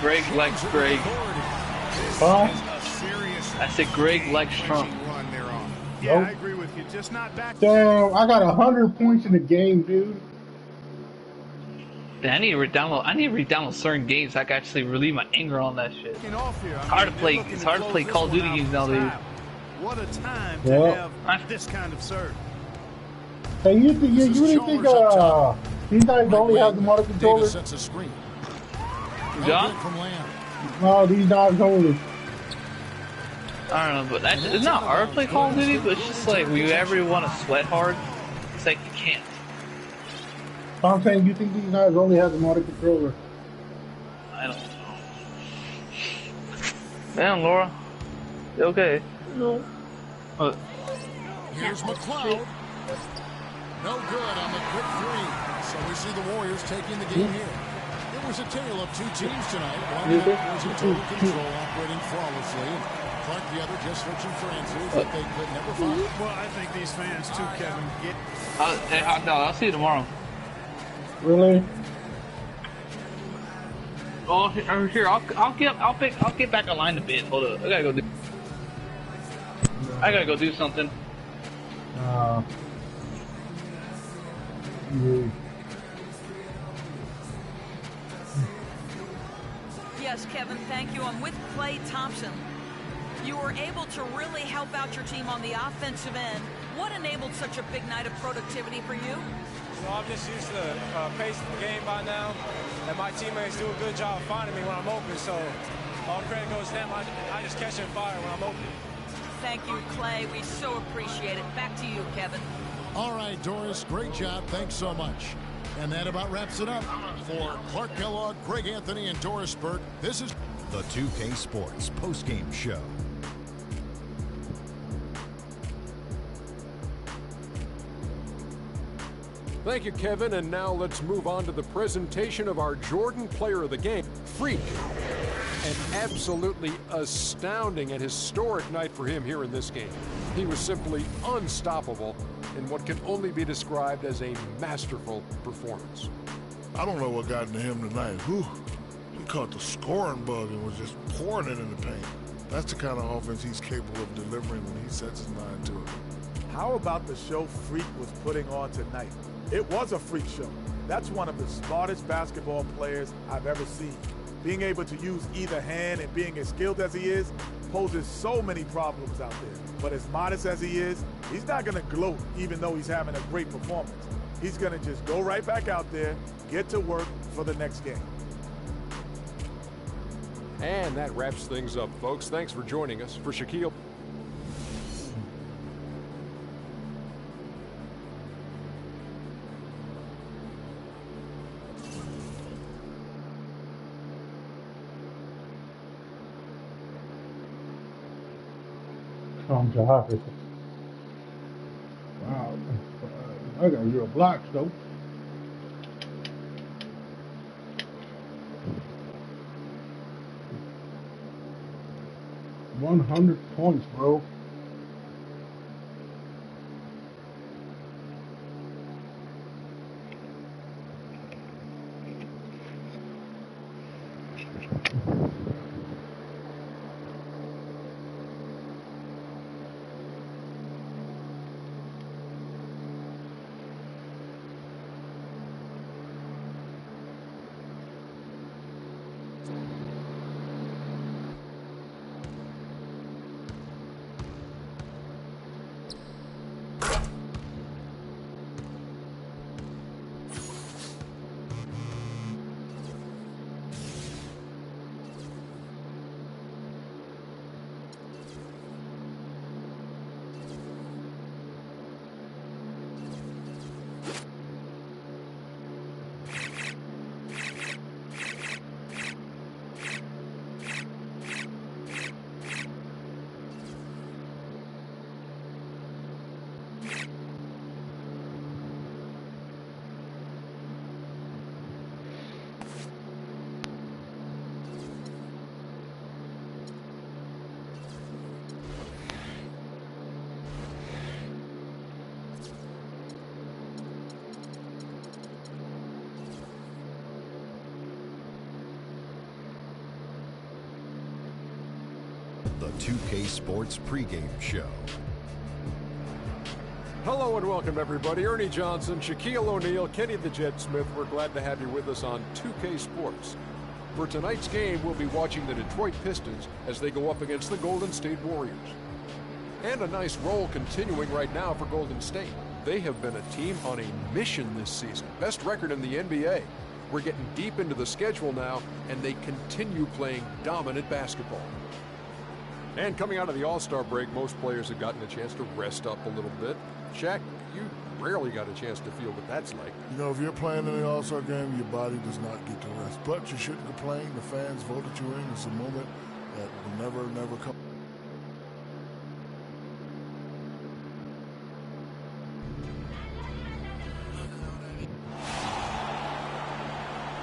Greg likes Greg. I said Greg likes Trump. Yeah, I agree with you. Just not back. Damn, I got 100 points in the game, dude. I need to re-download certain games. I can actually relieve my anger on that shit. It's hard to play Call of Duty games nowadays. What a time to have this kind of serve. Hey, you really think these guys only have the motor controller? John? No, these guys only. I don't know, but it's not hard to play Call of Duty, but it's just like, when you ever want to sweat hard, it's like you can't. I'm saying, you think these guys only have the motor controller? I don't know. Damn, Laura. You okay? No. Here's McLeod. No good on the quick three. So we see the Warriors taking the game here. It was a tale of two teams tonight. One was in total control, operating flawlessly. And Clark, the other, just searching for answers that they could never find. Well, I think these fans too, Kevin, get. I'll see you tomorrow. Really? Oh, here, I'll get back aligned a bit. Hold up, I gotta go do something. Yeah. Yes, Kevin, thank you. I'm with Klay Thompson. You were able to really help out your team on the offensive end. What enabled such a big night of productivity for you? Well, I'm just used to the pace of the game by now, and my teammates do a good job of finding me when I'm open, so all credit goes to them. I just catch and fire when I'm open. Thank you, Klay. We so appreciate it. Back to you, Kevin. All right, Doris, great job. Thanks so much. And that about wraps it up. For Clark Kellogg, Greg Anthony, and Doris Burke, this is the 2K Sports postgame show. Thank you, Kevin, and now let's move on to the presentation of our Jordan Player of the Game, Freak. An absolutely astounding and historic night for him here in this game. He was simply unstoppable in what can only be described as a masterful performance. I don't know what got into him tonight. Whew. He caught the scoring bug and was just pouring it in the paint. That's the kind of offense he's capable of delivering when he sets his mind to it. How about the show Freak was putting on tonight? It was a freak show. That's one of the smartest basketball players I've ever seen. Being able to use either hand and being as skilled as he is poses so many problems out there. But as modest as he is, he's not going to gloat even though he's having a great performance. He's going to just go right back out there, get to work for the next game. And that wraps things up, folks. Thanks for joining us. For Shaquille. Wow. I got real blocks though. $100 points, bro. The 2K Sports pregame show. Hello and welcome, everybody. Ernie Johnson, Shaquille O'Neal, Kenny the Jet Smith. We're glad to have you with us on 2K Sports. For tonight's game, we'll be watching the Detroit Pistons as they go up against the Golden State Warriors. And a nice roll continuing right now for Golden State. They have been a team on a mission this season. Best record in the NBA. We're getting deep into the schedule now, and they continue playing dominant basketball. And coming out of the All-Star break, most players have gotten a chance to rest up a little bit. Shaq, you rarely got a chance to feel what that's like. You know, if you're playing in the All-Star game, your body does not get to rest. But you shouldn't complain. The fans voted you in. It's a moment that will never come.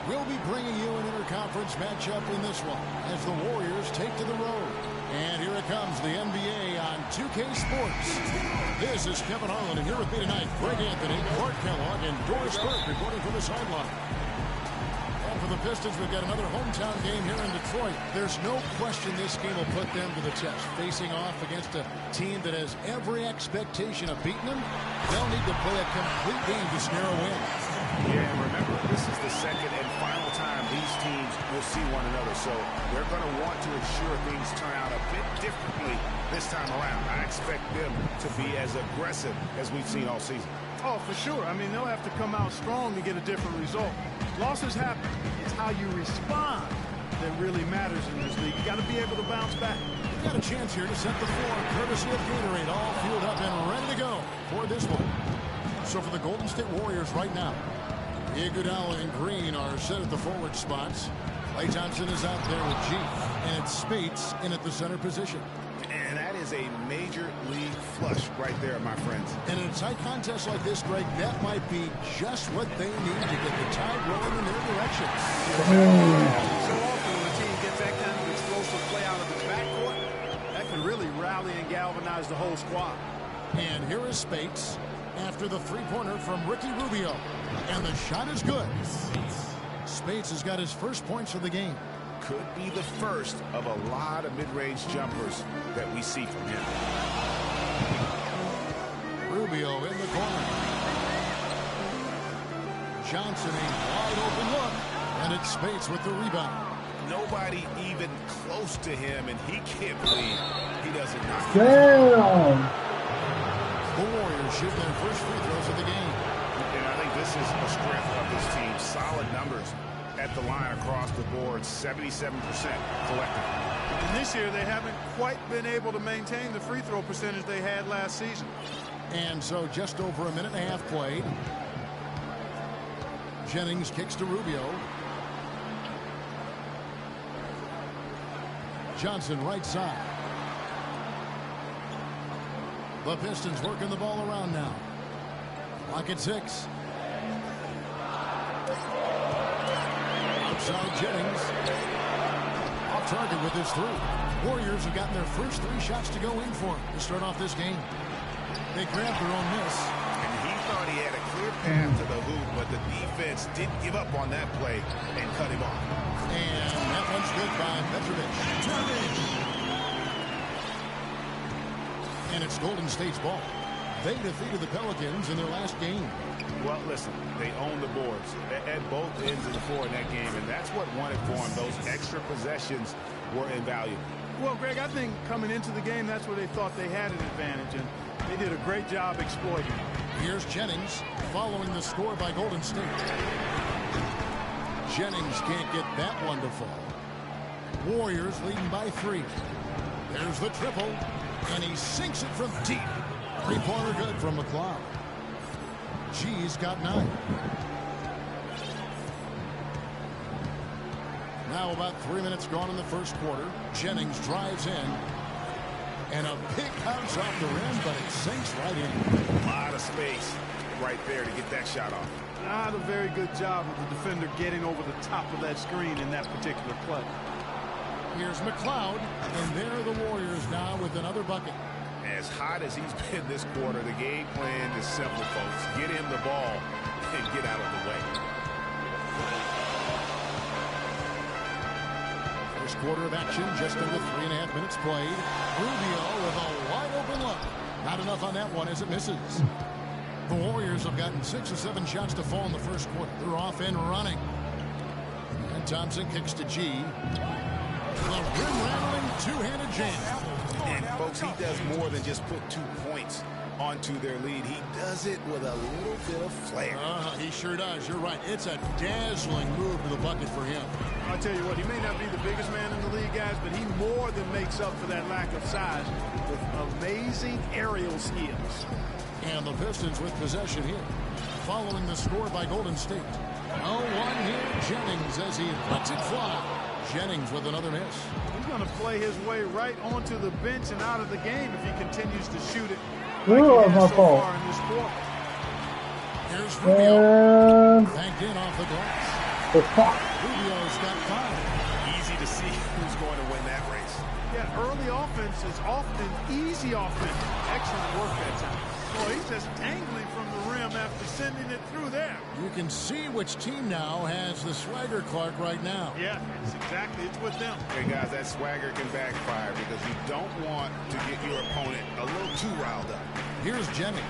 We'll be bringing you an interconference matchup in this one as the Warriors take to the road. And here it comes, the NBA on 2K Sports. This is Kevin Harlan, and here with me tonight, Greg Anthony, Clark Kellogg, and Doris Burke reporting from the sideline. And for the Pistons, we've got another hometown game here in Detroit. There's no question this game will put them to the test. Facing off against a team that has every expectation of beating them, they'll need to play a complete game to snare a win. Yeah, and remember, this is the second and final time these teams will see one another, so they're going to want to ensure things turn out a bit differently this time around. I expect them to be as aggressive as we've seen all season. Oh, for sure. I mean, they'll have to come out strong to get a different result. Losses happen. It's how you respond that really matters in this league. You got to be able to bounce back. Got a chance here to set the floor, courtesy of Gatorade, all fueled up and ready to go for this one. So for the Golden State Warriors right now, Iguodala and Green are set at the forward spots. Klay Thompson is out there with G, and it's Speights in at the center position. And that is a major league flush right there, my friends. And in a tight contest like this, Greg, that might be just what they need to get the tide rolling in their direction. So often when a team gets that kind of explosive play out of the backcourt, that can really rally and galvanize the whole squad. And here is Speights after the three-pointer from Ricky Rubio. And the shot is good. Speights has got his first points of the game. Could be the first of a lot of mid-range jumpers that we see from him. Rubio in the corner. Johnson, a wide open look. And it's Speights with the rebound. Nobody even close to him, and he can't believe he doesn't knock. Damn! The Warriors shoot their first free throws of the game. And I think this is a strength of this team. Solid numbers at the line across the board, 77% collectively. And this year, they haven't quite been able to maintain the free throw percentage they had last season. And so just over a minute and a half played. Jennings kicks to Rubio. Johnson right side. The Pistons working the ball around now. Clock at 6. Outside Jennings. Off target with his three. Warriors have gotten their first 3 shots to go in for him to start off this game. They grabbed their own miss. And he thought he had a clear path to the hoop, but the defense didn't give up on that play and cut him off. And that one's good by Petrovic. And it's Golden State's ball. They defeated the Pelicans in their last game. Well, listen, they own the boards at both ends of the floor in that game, and that's what won it for them. Those extra possessions were invaluable. Well, Greg, I think coming into the game, that's where they thought they had an advantage, and they did a great job exploiting it. Here's Jennings following the score by Golden State. Jennings can't get that one to fall. Warriors leading by 3. There's the triple, and he sinks it from deep. Three-pointer good from McLeod. G's got 9. Now about 3 minutes gone in the first quarter. Jennings drives in. And a big bounce off the rim, but it sinks right in. A lot of space right there to get that shot off. Not a very good job of the defender getting over the top of that screen in that particular play. Here's McLeod, and there are the Warriors now with another bucket. As hot as he's been this quarter, the game plan is simple, folks. Get him the ball and get out of the way. First quarter of action, just under 3.5 minutes played. Rubio with a wide open look. Not enough on that one as it misses. The Warriors have gotten 6 or 7 shots to fall in the first quarter. They're off and running. And Thompson kicks to G. The rim-rattling two-handed jam. And, folks, he does more than just put 2 points onto their lead. He does it with a little bit of flair. He sure does. You're right. It's a dazzling move to the bucket for him. I'll tell you what, he may not be the biggest man in the league, guys, but he more than makes up for that lack of size with amazing aerial skills. And the Pistons with possession here. Following the score by Golden State. 0-1 here, Jennings as he lets it fly. Jennings with another miss. He's going to play his way right onto the bench and out of the game if he continues to shoot it. Like my fault. Here's Rubio. Banked in off the glass. Rubio's got 5. Easy to see who's going to win that race. Yeah, early offense is often easy offense. Excellent work that time. Boy, he's just dangling from the rim after sending it through there. You can see which team now has the swagger Clark right now. Yeah, it's with them. Hey, guys, that swagger can backfire because you don't want to get your opponent a little too riled up. Here's Jennings.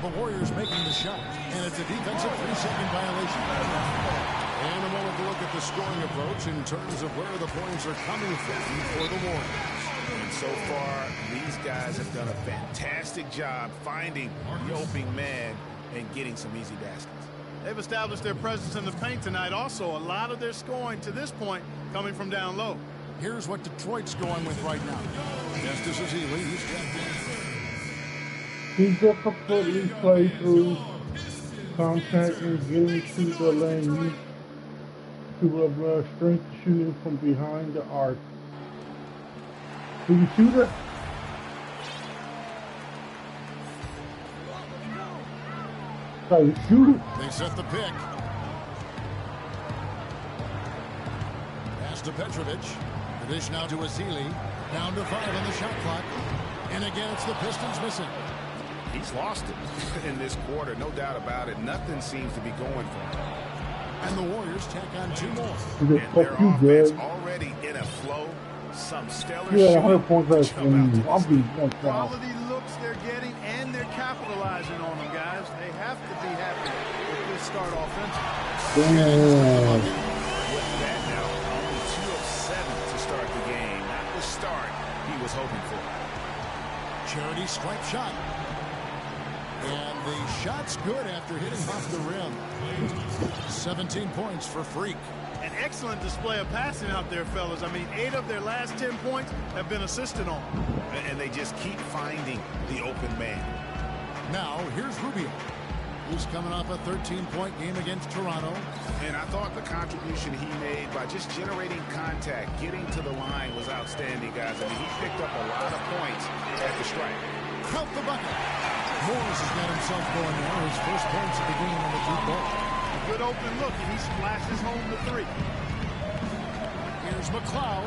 The Warriors making the shot, and it's a defensive 3-second violation. And a moment to look at the scoring approach in terms of where the points are coming from for the Warriors. And so far, these guys have done a fantastic job finding the opening man and getting some easy baskets. They've established their presence in the paint tonight. Also, a lot of their scoring to this point coming from down low. Here's what Detroit's going with right now. Justice Ezeli, he's checked in. He's difficultly play through contact and getting to the lane to strength shooting from behind the arc. Did you shoot it? So shoot it. They set the pick. Pass to Petrovic. The dish now to Ezeli. Down to 5 on the shot clock. And again, it's the Pistons missing. He's lost it in this quarter, no doubt about it. Nothing seems to be going for him. And the Warriors tack on 2 more. And their offense already in a flow. Some stellar yeah, 100 points less than you. I'll be quality looks they're getting, and they're capitalizing on them, guys. They have to be happy with this start offensively. Damn. With that now, only 2 of 7 to start the game. Not the start he was hoping for. Charity stripe shot. And the shot's good after hitting off the rim. 17 points for Freak. An excellent display of passing out there, fellas. I mean, 8 of their last 10 points have been assisted on. And they just keep finding the open man. Now, here's Rubio, who's coming off a 13-point game against Toronto. And I thought the contribution he made by just generating contact, getting to the line was outstanding, guys. I mean, he picked up a lot of points at the strike. Count the bucket. Morris has got himself going now. His first points of the game on the 2-ball. A good open look, and he splashes home the 3. Here's McLeod.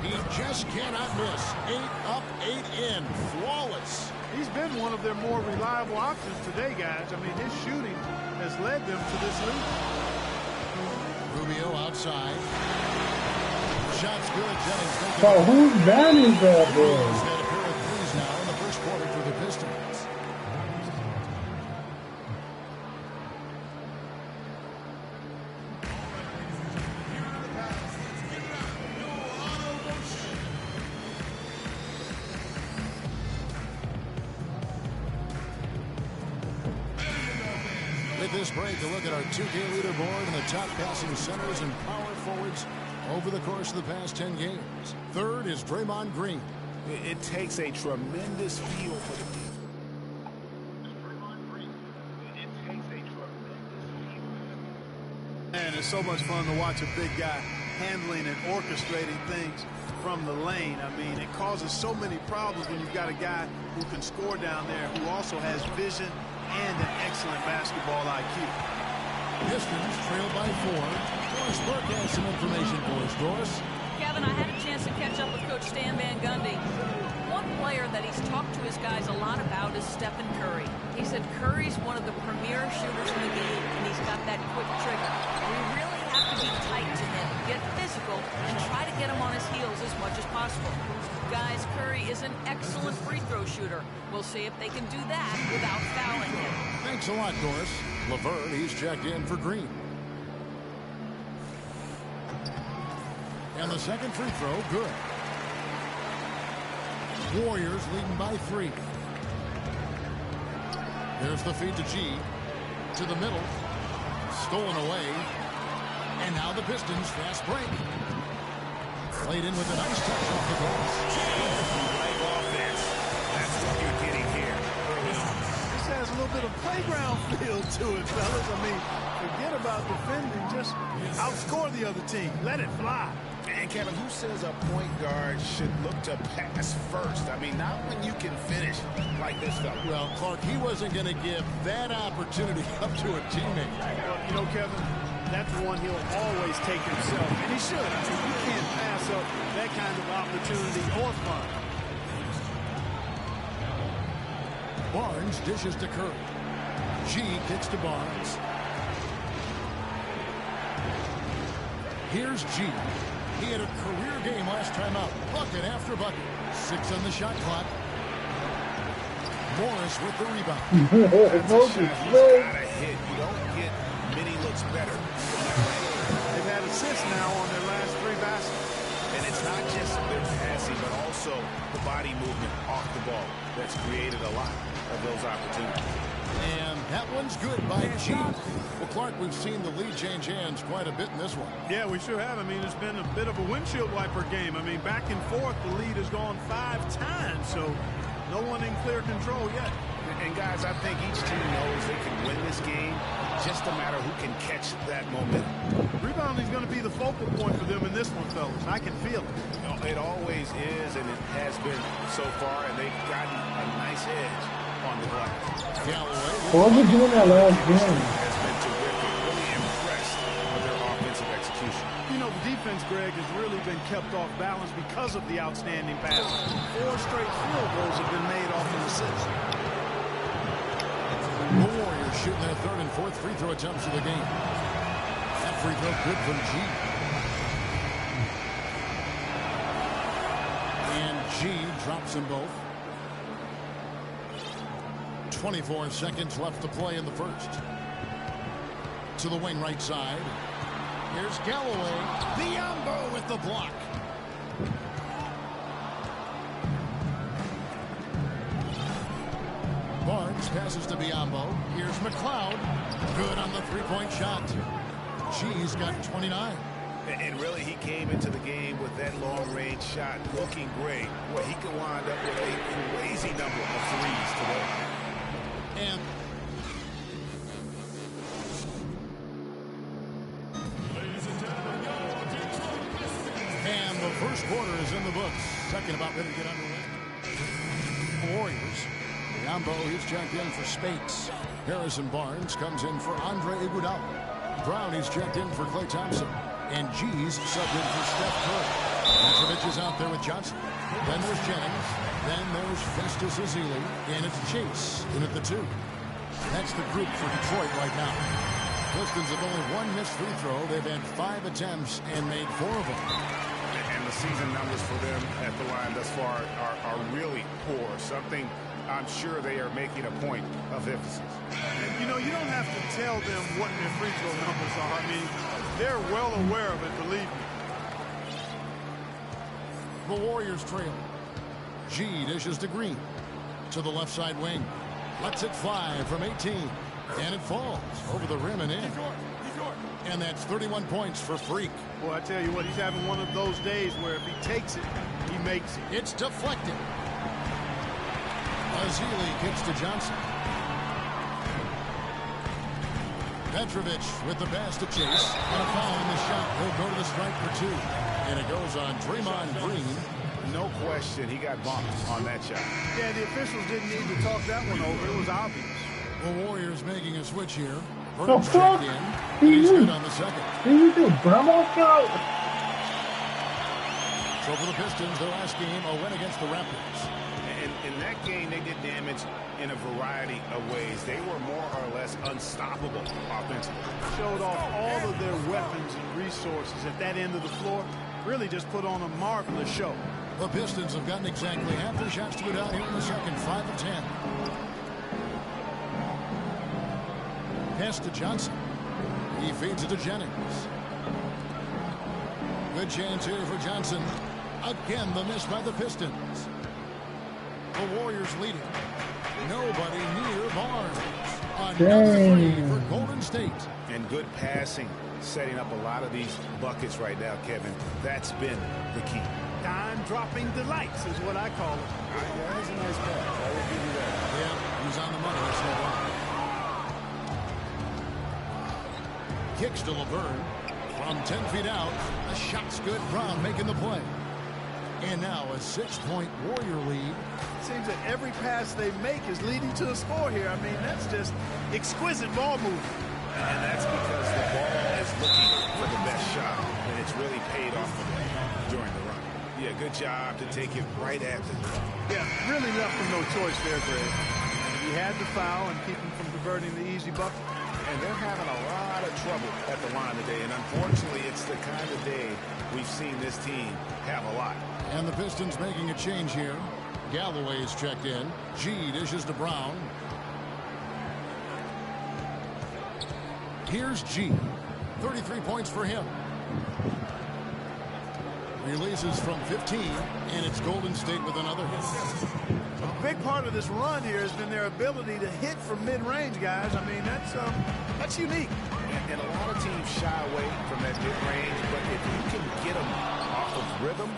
He just cannot miss. 8 up, 8 in. Flawless. He's been one of their more reliable options today, guys. I mean, his shooting has led them to this lead. Rubio outside. Shot's good. Jennings. So whose man is that, bro? He's got a pair of threes now in the first quarter for the Pistons. With this break, a look at our 2K leaderboard and the top passing centers and power forwards over the course of the past 10 games. Third is Draymond Green. It takes a tremendous feel for the team. And it's so much fun to watch a big guy handling and orchestrating things from the lane. I mean, it causes so many problems when you've got a guy who can score down there, who also has vision and an excellent basketball IQ. Pistons trail by 4. Doris Burke has some information for us. Doris? Kevin, I had a chance to catch up with Coach Stan Van Gundy. One player that he's talked to his guys a lot about is Stephen Curry. He said Curry's one of the premier shooters in the game, and he's got that quick trigger. We really have to keep tight to him, get physical, and try to get him on his heels as much as possible. Guys, Curry is an excellent free throw shooter. We'll see if they can do that without fouling him. Thanks a lot, Doris. Laverne, he's checked in for Green. And the second free throw, good. Warriors leading by 3. There's the feed to G. To the middle. Stolen away. And now the Pistons fast break. Played in with a nice touch off the glass. Right offense. That's what you're getting here early on. This has a little bit of playground feel to it, fellas. I mean, forget about defending. Just outscore the other team. Let it fly. And Kevin, who says a point guard should look to pass first? I mean, not when you can finish like this fella. Well, Clark, he wasn't going to give that opportunity up to a teammate. Well, you know, Kevin, that's one he'll always take himself. And he should. I mean, you can't pass up that kind of opportunity or fun. Barnes dishes to Curry. G kicks to Barnes. Here's G. He had a career game last time out. Bucket after bucket. 6 on the shot clock. Morris with the rebound. That's a shot he's got to hit. You don't get many looks better. They've had assists now on their last 3 baskets. And it's not just their passing, but also the body movement off the ball that's created a lot of those opportunities. And that one's good by G. Well, Clark, we've seen the lead change hands quite a bit in this one. Yeah, we sure have. I mean, it's been a bit of a windshield wiper game. I mean, back and forth, the lead has gone 5 times, so no one in clear control yet. And, guys, I think each team knows they can win this game. Just a matter who can catch that momentum. Rebounding is going to be the focal point for them in this one, fellas. I can feel it. It always is, and it has been so far, and they've gotten a nice edge on the glass. Galloway. What was he doing that last game? Has been terrific. Really impressed with their offensive execution. You know, the defense, Greg, has really been kept off balance because of the outstanding passes. 4 straight field goals have been made off of assists. The Warriors shooting their 3rd and 4th free throw attempts of the game. That free throw good from G. And G drops them both. 24 seconds left to play in the first. To the wing right side. Here's Galloway. Biyombo with the block. Barnes passes to Biyombo. Here's McLeod. Good on the three-point shot. G's got 29. And really, he came into the game with that long-range shot looking great. Well, he could wind up with a crazy number of threes today. And the first quarter is in the books. Second about ready to get underway. Warriors. Biyombo, he's checked in for Spates. Harrison Barnes comes in for Andre Iguodala. Brown, he's checked in for Klay Thompson. And G's subbed in for Steph Curry. Mitrovic is out there with Johnson. Then there's Jennings. Then there's Festus Ezeli. And it's Chase in at the 2. That's the group for Detroit right now. Pistons have only 1 missed free throw. They've had 5 attempts and made 4 of them. And the season numbers for them at the line thus far are really poor. Something I'm sure they are making a point of emphasis. You know, you don't have to tell them what their free throw numbers are. I mean, they're well aware of it, believe me. The Warriors trail. G dishes to Green. To the left side wing. Lets it fly from 18. And it falls over the rim and in. And that's 31 points for Freak. Well, I tell you what, he's having one of those days where if he takes it, he makes it. It's deflected. Ezeli kicks to Johnson. Petrovic with the pass to Chase. And a foul in the shot. He'll go to the stripe for 2. And it goes on Draymond Green. No question, he got bumped on that shot. Yeah, the officials didn't need to talk that one over. It was obvious. The Warriors making a switch here. The fuck? He's good on the second. Did you do Burma shot? So for the Pistons, their last game, a win against the Raptors. And in that game, they did damage in a variety of ways. They were more or less unstoppable offensively. Showed off all of their weapons and resources at that end of the floor. Really just put on a marvelous show. The Pistons have gotten exactly half their shots to go down here in the second, 5 of 10. Pass to Johnson. He feeds it to Jennings. Good chance here for Johnson. Again, the miss by the Pistons. The Warriors leading. Nobody near Barnes. Another three for Golden State. And good passing, setting up a lot of these buckets right now, Kevin. That's been the key. Dime-dropping delights is what I call it. Yeah, that's a nice pass. I will give you that. Yeah, he's on the money. That's no wrong. Kicks to Laverne. From 10 feet out, a shot's good. Brown making the play. And now a 6-point Warrior lead. It seems that every pass they make is leading to a score here. I mean, that's just exquisite ball movement. And that's because the ball is looking for the best shot, and it's really paid off for them during the run. Yeah, good job to take it right at them. Yeah, really left them no choice there, Greg. He had the foul and keep him from converting the easy bucket. And they're having a lot of trouble at the line today, and unfortunately, it's the kind of day we've seen this team have a lot. And the Pistons making a change here. Galloway is checked in. G dishes to Brown. Here's G. 33 points for him. Releases from 15, and it's Golden State with another. A big part of this run here has been their ability to hit from mid-range, guys. I mean, that's unique. And a lot of teams shy away from that mid-range, but if you can get them off of rhythm,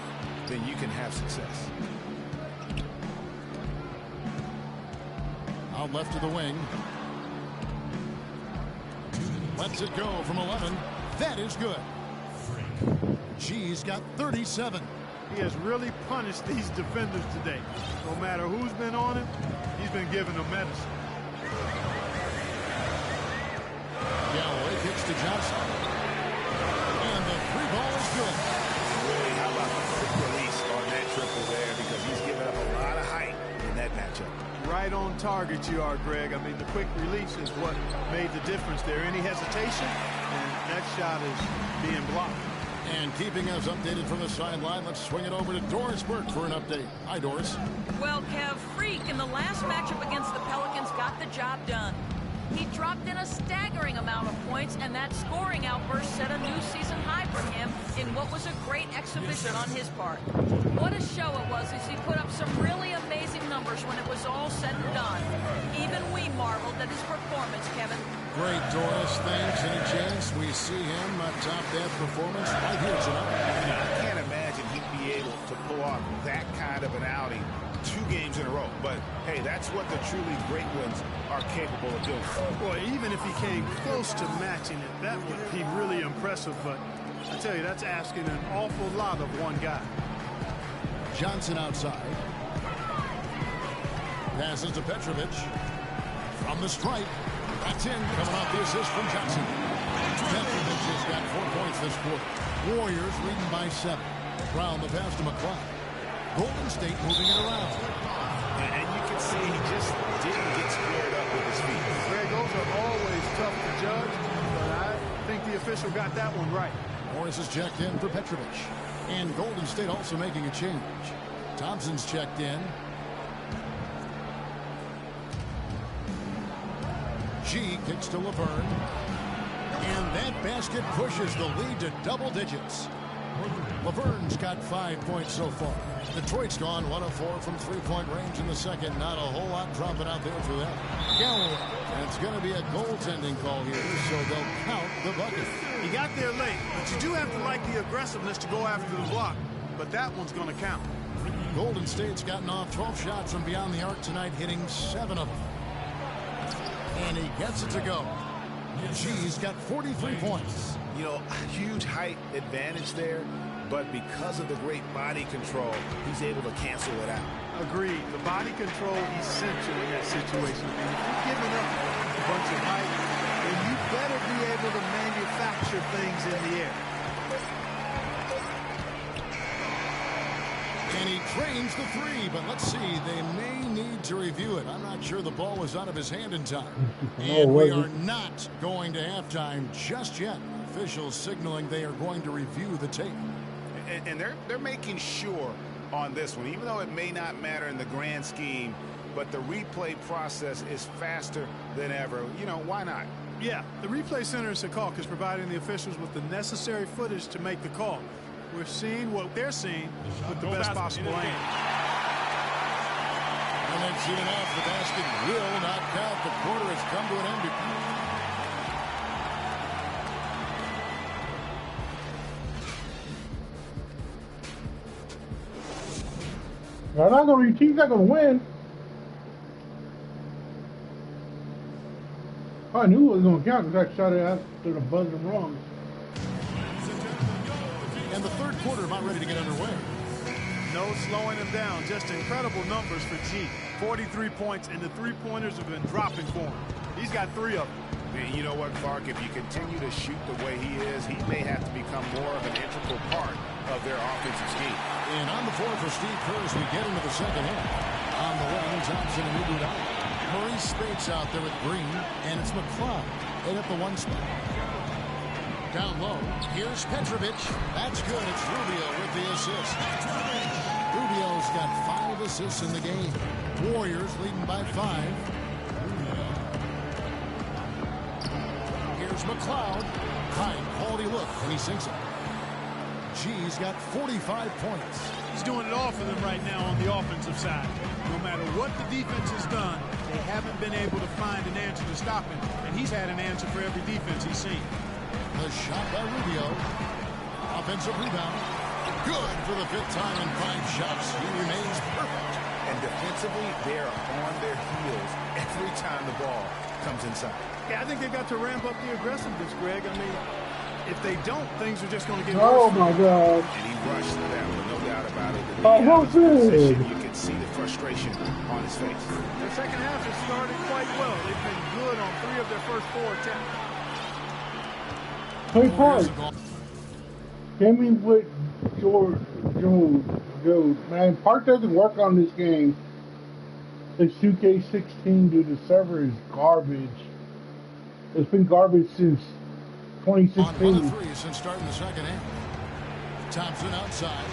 then you can have success. Out left to the wing. Lets it go from 11. That is good. G's got 37. He has really punished these defenders today. No matter who's been on him, he's been giving them medicine. Galloway kicks to Johnson. And the three ball is good. Really, how about the quick release on that triple there, because he's given up a lot of height in that matchup. Right on target you are, Greg. I mean, the quick release is what made the difference there. Any hesitation, and that shot is being blocked. And keeping us updated from the sideline, let's swing it over to Doris Burke for an update. Hi, Doris. Well, Kev, Freak in the last matchup against the Pelicans got the job done. He dropped in a staggering amount of points, and that scoring outburst set a new season high for him in what was a great exhibition on his part. What a show it was as he put up some really amazing numbers when it was all said and done. Even we marveled at his performance, Kevin. Great, Doris. Thanks. Any chance we see him top that performance right here tonight? I can't imagine he'd be able to pull off that kind of an outing 2 games in a row. But, hey, that's what the truly great ones are capable of doing. Boy, even if he came close to matching it, that would be really impressive. But I tell you, that's asking an awful lot of one guy. Johnson outside. Passes to Petrovic. From the stripe. That's in. Coming off the assist from Johnson. Petrovic has got 4 points this quarter. Warriors leading by 7. Brown the pass to McCloud. Golden State moving it around. And you can see he just didn't get squared up with his feet. Greg, those are always tough to judge, but I think the official got that one right. Morris is checked in for Petrovic. And Golden State also making a change. Thompson's checked in. G kicks to Laverne. And that basket pushes the lead to double digits. Laverne's got 5 points so far. Detroit's gone 1 of 4 from 3-point range in the second. Not a whole lot dropping out there for them. Galloway. And it's going to be a goaltending call here, so they'll count the bucket. He got there late, but you do have to like the aggressiveness to go after the block. But that one's going to count. Golden State's gotten off 12 shots from beyond the arc tonight, hitting 7 of them. And he gets it to go. G's got 43 points. You know, huge height advantage there, but because of the great body control, he's able to cancel it out. Agreed. The body control essential in that situation. And if you're giving up a bunch of height, then you better be able to manufacture things in the air. And he drains the three, but let's see. They may need to review it. I'm not sure the ball was out of his hand in time. And we are not going to halftime just yet. Officials signaling they are going to review the tape. And they're making sure on this one, even though it may not matter in the grand scheme, but the replay process is faster than ever. You know, why not? Yeah, the replay center in Secaucus is providing the officials with the necessary footage to make the call. We're seeing what they're seeing with the best possible aim. And it's even off. The basket will not count. The quarter has come to an end. They're not going to. Your team's not going to win. I knew it was going to count because I shot it out to the buzzer wrong. And the third quarter about ready to get underway. No slowing him down. Just incredible numbers for G. 43 points, and the three-pointers have been dropping for him. He's got 3 of them. Man, you know what, Clark? If you continue to shoot the way he is, he may have to become more of an integral part of their offensive scheme. And on the floor for Steve Kerr as we get into the second half. On the wing, Thompson and Iguodala. Murray Spates out there with Green, and it's McCloud in at the 1 spot. Down low, here's Petrovic. That's good. It's Rubio with the assist. Rubio's got 5 assists in the game. Warriors leading by 5. Here's McCloud. High quality look, and he sinks it. G's got 45 points. He's doing it all for them right now on the offensive side. No matter what the defense has done, they haven't been able to find an answer to stop him. And he's had an answer for every defense he's seen. The shot by Rubio. Offensive rebound. Good for the 5th time in 5 shots. He remains perfect. And defensively, they're on their heels every time the ball comes inside. Yeah, I think they've got to ramp up the aggressiveness, Greg. I mean, if they don't, things are just going to get worse. Oh, my God. And he rushed that one, no doubt about it. You can see the frustration on his face. The second half has started quite well. They've been good on 3 of their first 4 attempts. Play Park. Give me what Joe. Man, Park doesn't work on this game. It's 2K16 due to server is garbage. It's been garbage since 2016. On 1 of 3 since starting the second half. Thompson outside.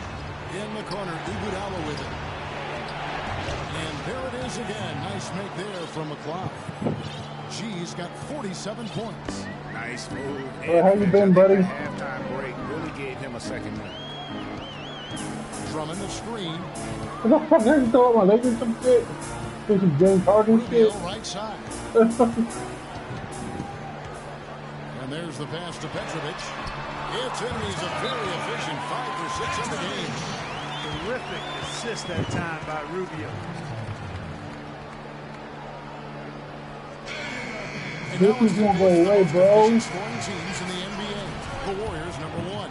In the corner, Iguodala with it. And there it is again. Nice make there from McCloud. G's got 47 points. Nice move. Well, how you been, buddy? The halftime break really gave him a second win. Drummond the screen. I just throw my legs in some shit. Do some James Harden shit. Right side. And there's the pass to Petrovic. It's in. He's a very efficient 5 for 6 in the game. Terrific assist that time by Rubio. And this is gonna go away, bro. Scoring teams in the NBA. The Warriors, #1.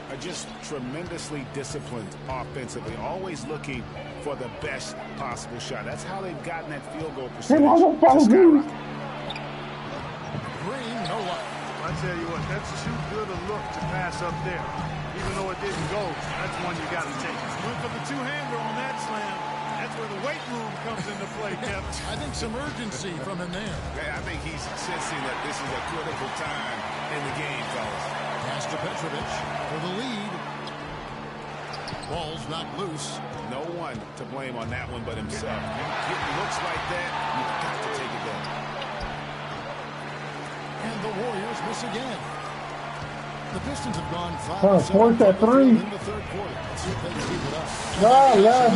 Are just tremendously disciplined offensively, always looking for the best possible shot. That's how they've gotten that field goal percentage. Green, no luck. I tell you what, that's too good a look to pass up there. Even though it didn't go, that's one you got to take. Went for the two-hander on that slam. That's where the weight room comes into play, Kevin. I think some urgency from him there. I think he's sensing that this is a critical time in the game, fellas. Pass to Petrovic for the lead. Ball's not loose. No one to blame on that one but himself. You get looks like that, you've got to take it down. And the Warriors miss again. The Pistons have gone 5 fourth at 3 in the third quarter. Let's see if they can keep it up.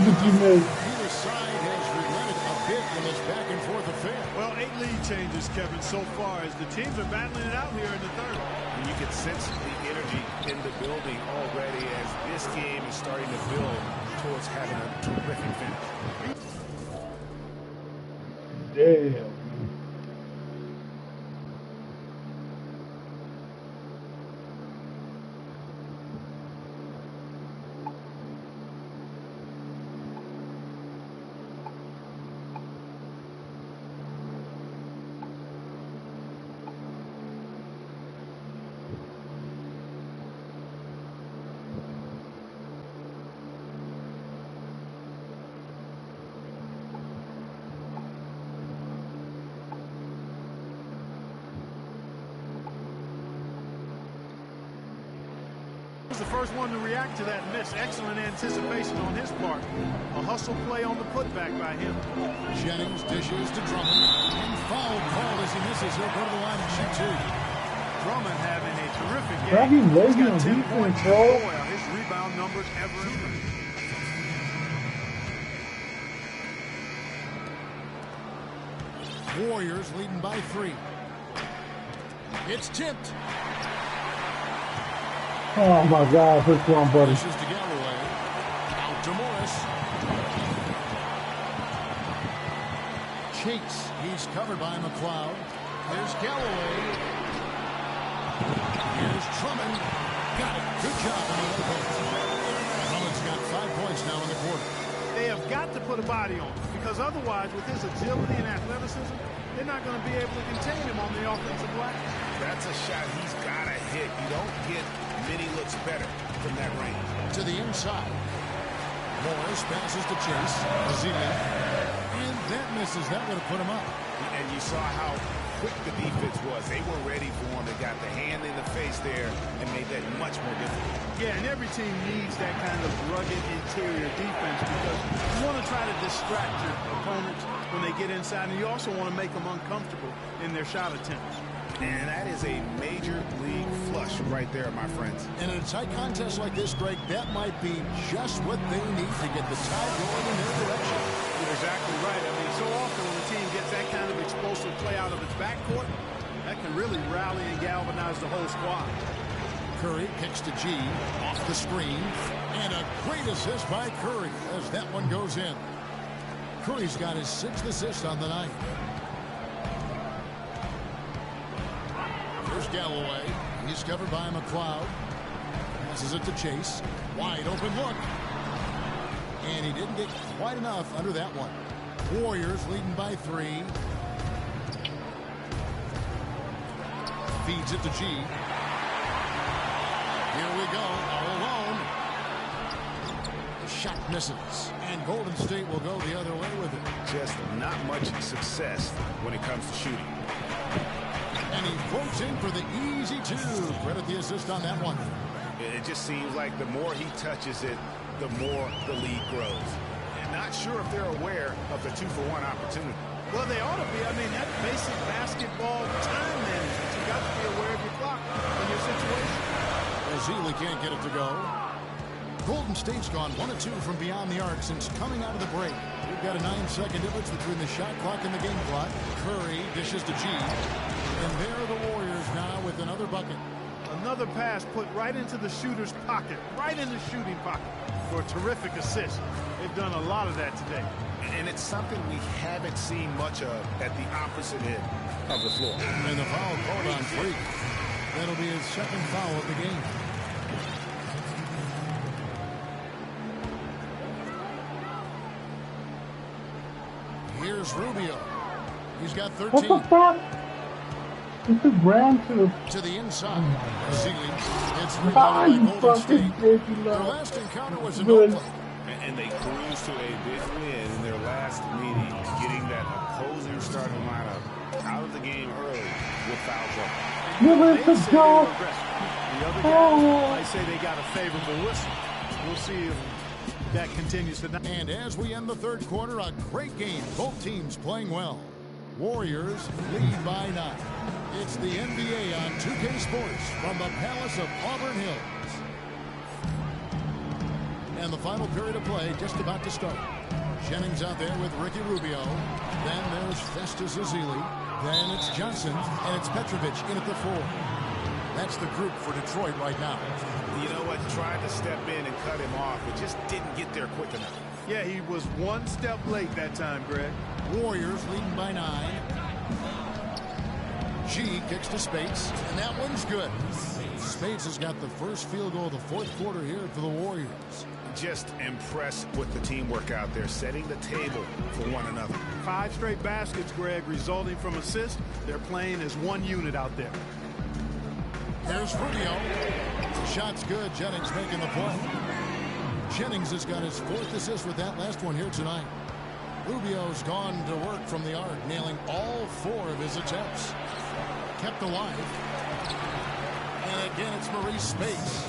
Did you miss? Either side has regretted a bit in this back and forth affair. Well, 8 lead changes, Kevin, so far as the teams are battling it out here in the third. And you can sense the energy in the building already as this game is starting to build towards having a terrific finish. Damn. was the first one to react to that miss. Excellent anticipation on his part. A hustle play on the putback by him. Jennings dishes to Drummond. And foul called as he misses. He'll go to the line and shoot two. Drummond having a terrific game. Dragging Logan He's on got 10 defense, points. bro. Boy, are his rebound numbers ever improved. Warriors leading by 3. It's tipped. Oh my God, first one, buddy. This is to Galloway. Out to Morris. Chase. He's covered by McLeod. There's Galloway. Here's Drummond. Got it. Good job on the elbow. Drummond's got 5 points now in the quarter. They have got to put a body on him, because otherwise, with his agility and athleticism, they're not going to be able to contain him on the offensive glass. That's a shot he's got to hit. You don't get many looks better from that range. To the inside. Morris passes to Chase. Azili. And that misses. That would have put him up. And you saw how quick the defense was. They were ready for him. They got the hand in the face there and made that much more difficult. Yeah, and every team needs that kind of rugged interior defense, because you want to try to distract your opponents when they get inside, and you also want to make them uncomfortable in their shot attempts. And that is a major league flush right there, my friends. And in a tight contest like this, Greg, that might be just what they need to get the tide going in their direction. You're exactly right. I mean, so often when a team gets that kind of explosive play out of its backcourt, that can really rally and galvanize the whole squad. Curry kicks to G, off the screen, and a great assist by Curry as that one goes in. Curry's got his 6th assist on the night. Here's Galloway. He's covered by McLeod. Passes it to Chase. Wide open look. And he didn't get quite enough under that one. Warriors leading by 3. Feeds it to G. Here we go, all alone. The shot misses, and Golden State will go the other way with it. Just not much success when it comes to shooting. And he floats in for the easy 2. Credit the assist on that one. It just seems like the more he touches it, the more the lead grows. And not sure if they're aware of the 2-for-1 opportunity. Well, they ought to be. I mean, that basic basketball time management. You got to be aware of your clock and your situation. Azili can't get it to go. Golden State's gone 1 of 2 from beyond the arc since coming out of the break. We've got a 9-second difference between the shot clock and the game clock. Curry dishes to G. And there are the Warriors now with another bucket. Another pass put right into the shooter's pocket, right in the shooting pocket for a terrific assist. They've done a lot of that today. And it's something we haven't seen much of at the opposite end of the floor. And the foul called on Freak. That'll be his 2nd foul of the game. Here's Rubio. He's got 13. What the fuck? This is grand to the inside. Azili. It's rebounded by Golden State. Their last encounter was in Oakland. And they cruised to a big win in their last meeting, getting that opposing starting lineup out of the game early with foul trouble. The other guys, I say they got a favorable whistle. We'll see if that continues tonight. And as we end the 3rd quarter, a great game. Both teams playing well. Warriors lead by 9. It's the NBA on 2K Sports from the Palace of Auburn Hills. And the final period of play just about to start. Jennings out there with Ricky Rubio. Then there's Festus Ezeli. Then it's Johnson, and it's Petrovic in at the 4. That's the group for Detroit right now. You know what? Tried to step in and cut him off, but just didn't get there quick enough. Yeah, he was 1 step late that time, Greg. Warriors leading by 9. G kicks to Spates, and that one's good. Spates has got the first field goal of the 4th quarter here for the Warriors. Just impressed with the teamwork out there, setting the table for one another. 5 straight baskets, Greg, resulting from assists. They're playing as one unit out there. There's Rubio. The shot's good. Jennings making the play. Jennings has got his 4th assist with that last one here tonight. Rubio's gone to work from the arc, nailing all 4 of his attempts. Kept alive. And again, it's Maurice Spates.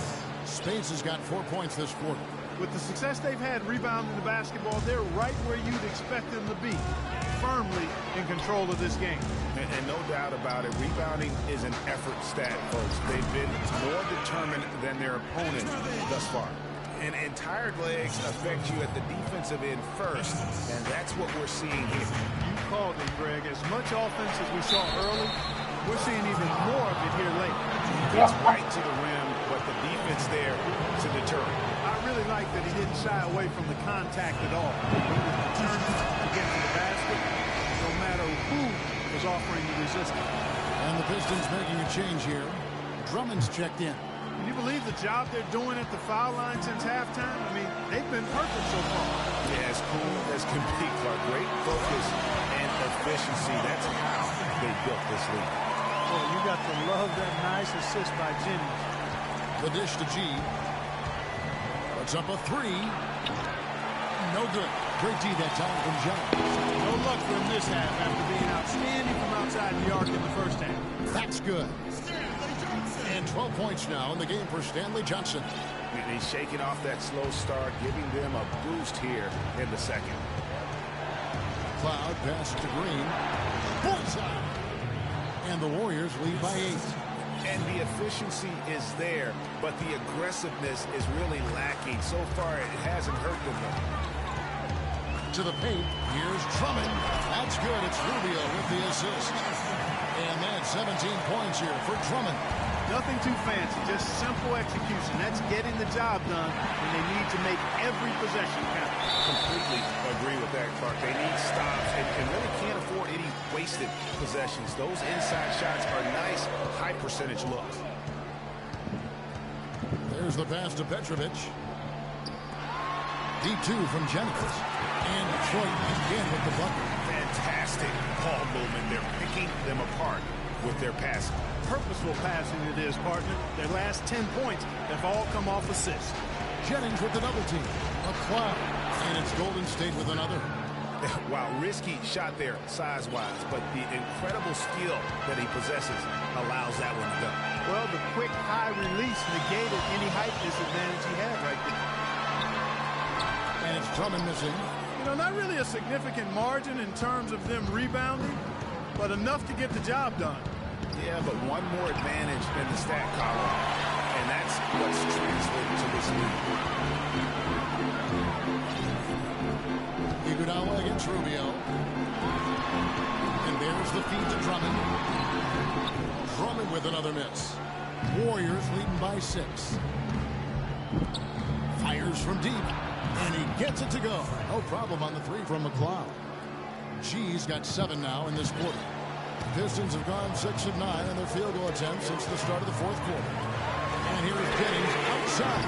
Spades has got 4 points this quarter. With the success they've had rebounding the basketball, they're right where you'd expect them to be, firmly in control of this game. And no doubt about it, rebounding is an effort stat, folks. They've been more determined than their opponent thus far. And tired legs affect you at the defensive end first, and that's what we're seeing here. You called it, Greg. As much offense as we saw early, we're seeing even more of it here late. Gets right to the rim, but the defense there to deter him. I really like that he didn't shy away from the contact at all. He was determined to get to the basket, no matter who was offering the resistance. And the Pistons making a change here. Drummond's checked in. Can you believe the job they're doing at the foul line since halftime? I mean, they've been perfect so far. Yeah, as cool as can be, Clark. Great focus and efficiency. That's how they built this league. Boy, you got to love that nice assist by Jennings. The dish to G. Puts up a three. No good. Great D that time from Jennings. No luck for him this half after being outstanding from outside the arc in the first half. That's good. And 12 points now in the game for Stanley Johnson. And he's shaking off that slow start, giving them a boost here in the second. Cloud pass to Green. Bullseye. And the Warriors lead by 8. And the efficiency is there, but the aggressiveness is really lacking. So far, it hasn't hurt them though. To the paint. Here's Drummond. That's good. It's Rubio with the assist. And that's 17 points here for Drummond. Nothing too fancy, just simple execution. That's getting the job done when they need to make every possession count. Completely agree with that, Clark. They need stops and really can't afford any wasted possessions. Those inside shots are nice, high-percentage looks. There's the pass to Petrovic. D2 from Jennings. And Detroit again with the bucket. Fantastic ball movement. They're picking them apart with their passing. Purposeful passing it is, partner. Their last 10 points have all come off assists. Jennings with the double team. McCloud. And it's Golden State with another. Wow, risky shot there size-wise, but the incredible skill that he possesses allows that one to go. Well, the quick high release negated any height disadvantage he had right there. And it's Drummond missing. You know, not really a significant margin in terms of them rebounding, but enough to get the job done. Yeah, but one more advantage in the stat column, and that's what's translated to this league. Iguodala against Rubio. And there's the feed to Drummond. Drummond with another miss. Warriors leading by 6. Fires from deep. And he gets it to go. No problem on the three from McCloud. G's got 7 now in this quarter. Pistons have gone 6 of 9 in their field goal attempts since the start of the fourth quarter. And here is Jennings outside.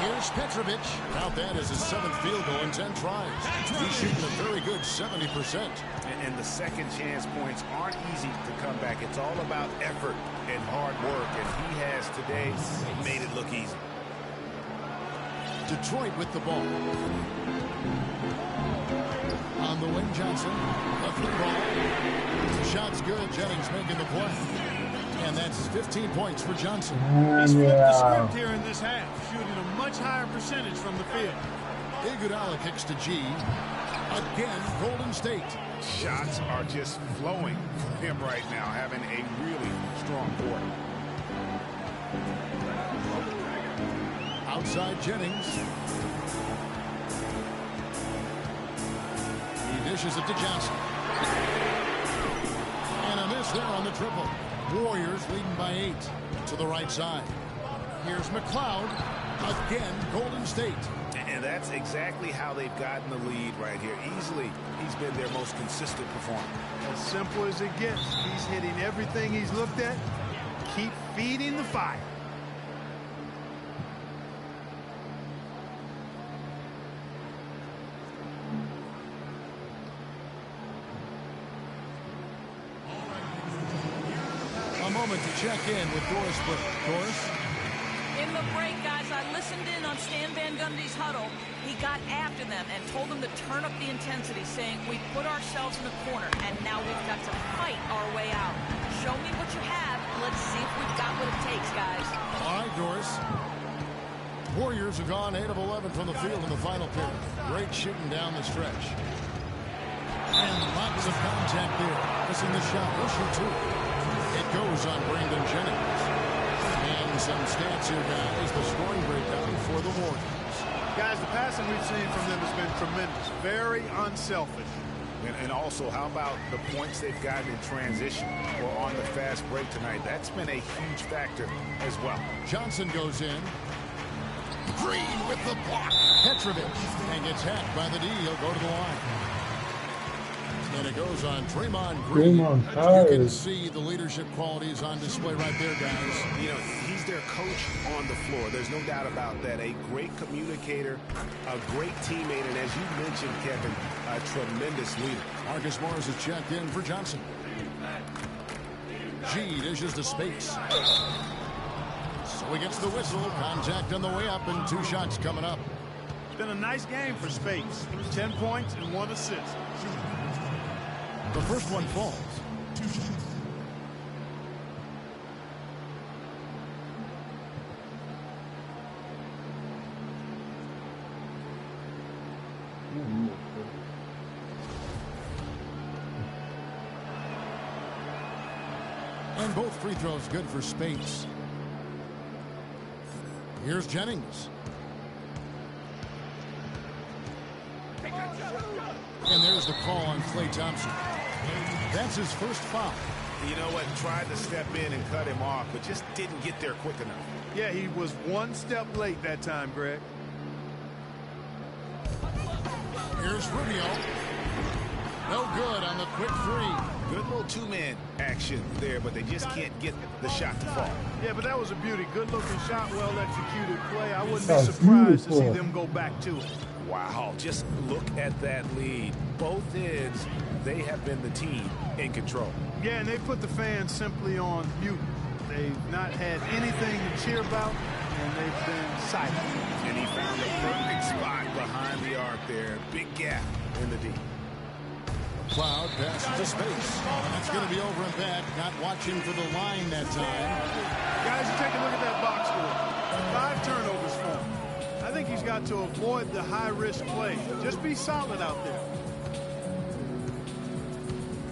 Here's Petrovic. Count that as his 7th field goal in 10 tries. He's shooting a very good 70%. And the second chance points aren't easy to come back. It's all about effort and hard work, and he has today made it look easy. Detroit with the ball. On the wing, Johnson. A free ball. The shot's good. Jennings making the play. And that's 15 points for Johnson. He's flipped the script here in this half, shooting a much higher percentage from the field. Iguodala kicks to G. Again, Golden State. Shots are just flowing for him right now, having a really strong quarter. Outside Jennings. He dishes it to Johnson. And a miss there on the triple. Warriors leading by 8 to the right side. Here's McCloud. Again, Golden State. And that's exactly how they've gotten the lead right here. Easily, he's been their most consistent performer. As simple as it gets. He's hitting everything he's looked at. Keep feeding the fire. A moment to check in with Doris Burke. Doris? In the break, guys, I listened in on Stan Van Gundy's huddle. He got after them and told them to turn up the intensity, saying, we put ourselves in the corner, and now we've got to fight our way out. Show me what you have. Let's see if we've got what it takes, guys. All right, Doris. Warriors have gone 8 of 11 from the field in the final period. Great shooting down the stretch. And lots of contact there. Missing the shot. He'll shoot two. It goes on Brandon Jennings. And some stats here, guys. The scoring breakdown for the Warriors. Guys, the passing we've seen from them has been tremendous. Very unselfish. And also, how about the points they've gotten in transition or on the fast break tonight? That's been a huge factor as well. Johnson goes in. Green with the block. Petrovic. And gets hacked by the D. He'll go to the line. And it goes on Draymond Green. You can see the leadership qualities on display right there, guys. You know, he's their coach on the floor. There's no doubt about that. A great communicator, a great teammate, and as you mentioned, Kevin, a tremendous leader. Marcus Morris is checked in for Johnson. G dishes to Space. So he gets the whistle. Contact on the way up, and 2 shots coming up. It's been a nice game for Space. 10 points and 1 assist. The first one falls. And both free throws good for Space. Here's Jennings. And there's the call on Klay Thompson. That's his first foul. You know what? Tried to step in and cut him off, but just didn't get there quick enough. Yeah, he was 1 step late that time, Greg. Here's Rubio. No good on the quick 3. Good little 2-man action there, but they just can't get the shot to fall. Yeah, but that was a beauty. Good-looking shot, well-executed play. I wouldn't be surprised to see them go back to it. Wow, just look at that lead. Both ends, they have been the team in control. Yeah, and they put the fans simply on mute. They've not had anything to cheer about, and they've been silent. And he found the perfect spot behind the arc there. Big gap in the D. Cloud passes to Space. That's going to be over and back. Not watching for the line that time. Guys, you take a look at that box score. 5 turnovers for him. I think he's got to avoid the high-risk play. Just be solid out there.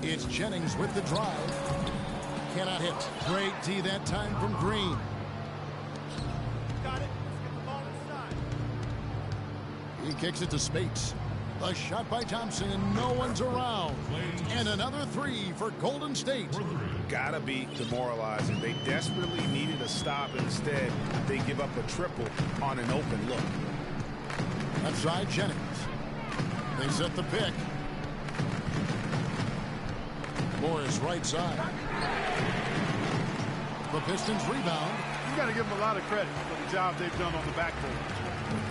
It's Jennings with the drive. Cannot hit. Great D that time from Green. Got it. Let's get the ball inside. He kicks it to Spates. A shot by Thompson, and no one's around. And another 3 for Golden State. Gotta be demoralizing. They desperately needed a stop. Instead, they give up a triple on an open look. Outside Jennings. They set the pick. Morris right side. The Pistons rebound. You got to give them a lot of credit for the job they've done on the backboard.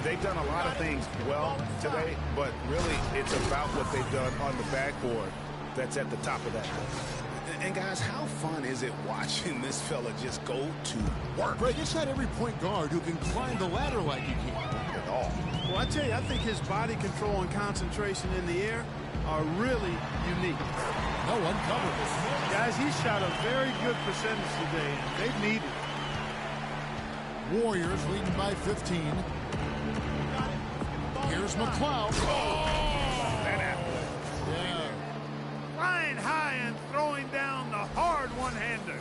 They've done a lot of things well today, but really it's about what they've done on the backboard that's at the top of that list. And guys, how fun is it watching this fella just go to work? Greg, it's not every point guard who can climb the ladder like he can. At all. Well, I tell you, I think his body control and concentration in the air are really unique. No one covers. Guys, he shot a very good percentage today, and they need it. Warriors leading by 15. Here's McLeod. That happened. Yeah. Flying high and throwing down the hard one-hander.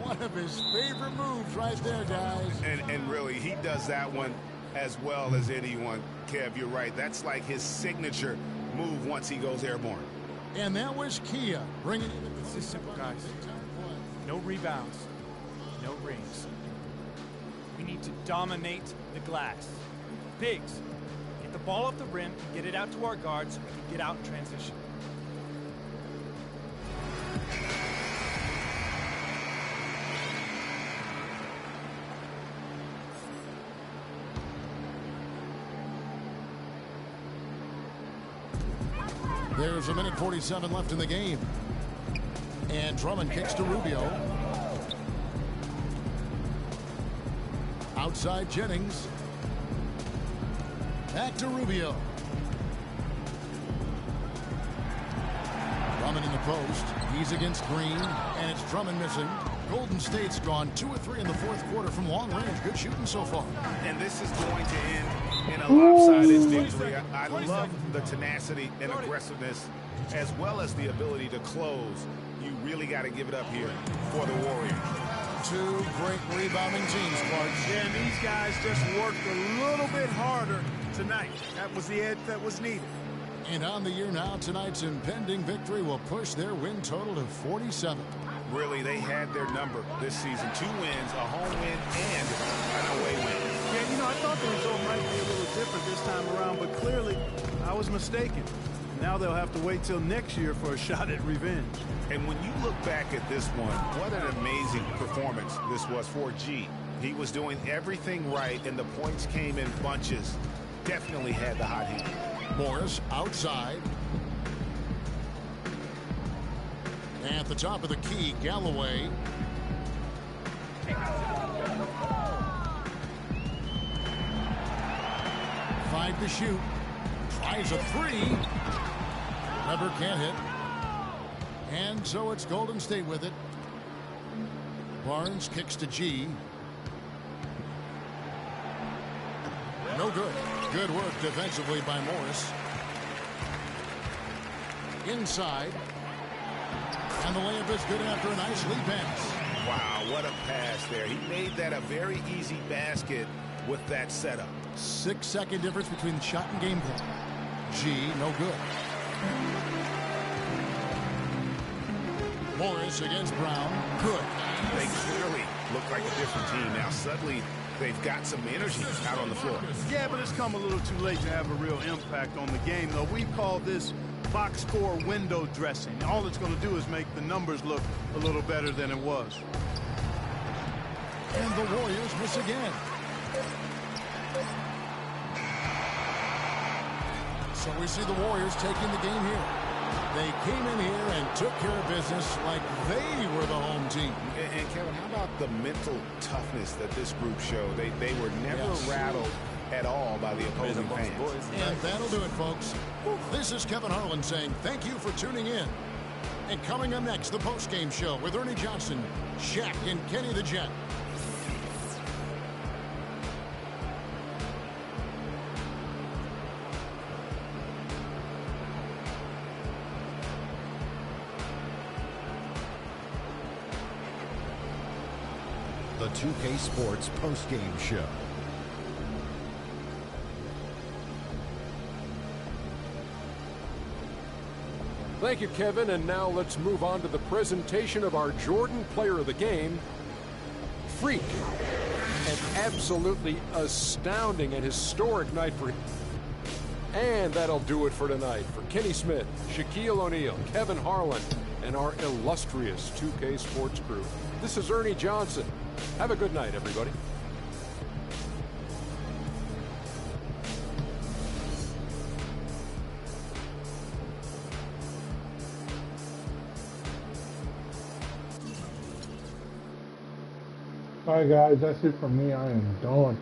One of his favorite moves right there, guys. And really, he does that one as well as anyone. Kev, you're right. That's like his signature move once he goes airborne. And that was Kia bringing it. This is simple, guys. No rebounds, no rings. We need to dominate the glass. Biggs, get the ball off the rim and get it out to our guards so we can get out in transition. There's a minute 47 left in the game. And Drummond kicks to Rubio. Outside Jennings. Back to Rubio. Drummond in the post. He's against Green, and it's Drummond missing. Golden State's gone 2 of 3 in the fourth quarter from long range. Good shooting so far. And this is going to end in a lopsided victory. I love the tenacity and aggressiveness as well as the ability to close. You really got to give it up here for the Warriors. Two great rebounding teams, Clark. Yeah, and these guys just worked a little bit harder tonight. That was the edge that was needed. And on the year now, tonight's impending victory will push their win total to 47. Really, they had their number this season. 2 wins, a home win, and an away win. Yeah, you know, I thought the result might be a little different this time around, but clearly I was mistaken. Now they'll have to wait till next year for a shot at revenge. And when you look back at this one, what an amazing performance this was for G. He was doing everything right, and the points came in bunches. Definitely had the hot hand. Morris outside. At the top of the key, Galloway. Five to shoot. Tries a 3. Weber can't hit. And so it's Golden State with it. Barnes kicks to G. No good. Good work defensively by Morris. Inside. And the layup is good after a nice lead pass. Wow, what a pass there. He made that a very easy basket with that setup. 6-second difference between the shot and game plan. G, no good. Morris against Brown. Good. They clearly look like a different team now. Suddenly, they've got some energy out on the floor. Yeah, but it's come a little too late to have a real impact on the game, though. We call this box score window dressing. All it's going to do is make the numbers look a little better than it was. And the Warriors miss again. So we see the Warriors taking the game here. They came in here and took care of business like they were the home team. And Kevin, how about the mental toughness that this group showed? They were never rattled at all by the opposing fans. And that'll do it, folks. This is Kevin Harlan saying thank you for tuning in. And coming up next, the postgame show with Ernie Johnson, Shaq, and Kenny the Jet. The 2K Sports postgame show. Thank you, Kevin. And now let's move on to the presentation of our Jordan Player of the Game, Freak. An absolutely astounding and historic night for him. And that'll do it for tonight. For Kenny Smith, Shaquille O'Neal, Kevin Harlan, and our illustrious 2K Sports crew, this is Ernie Johnson. Have a good night, everybody. All right, guys, that's it for me. I am done.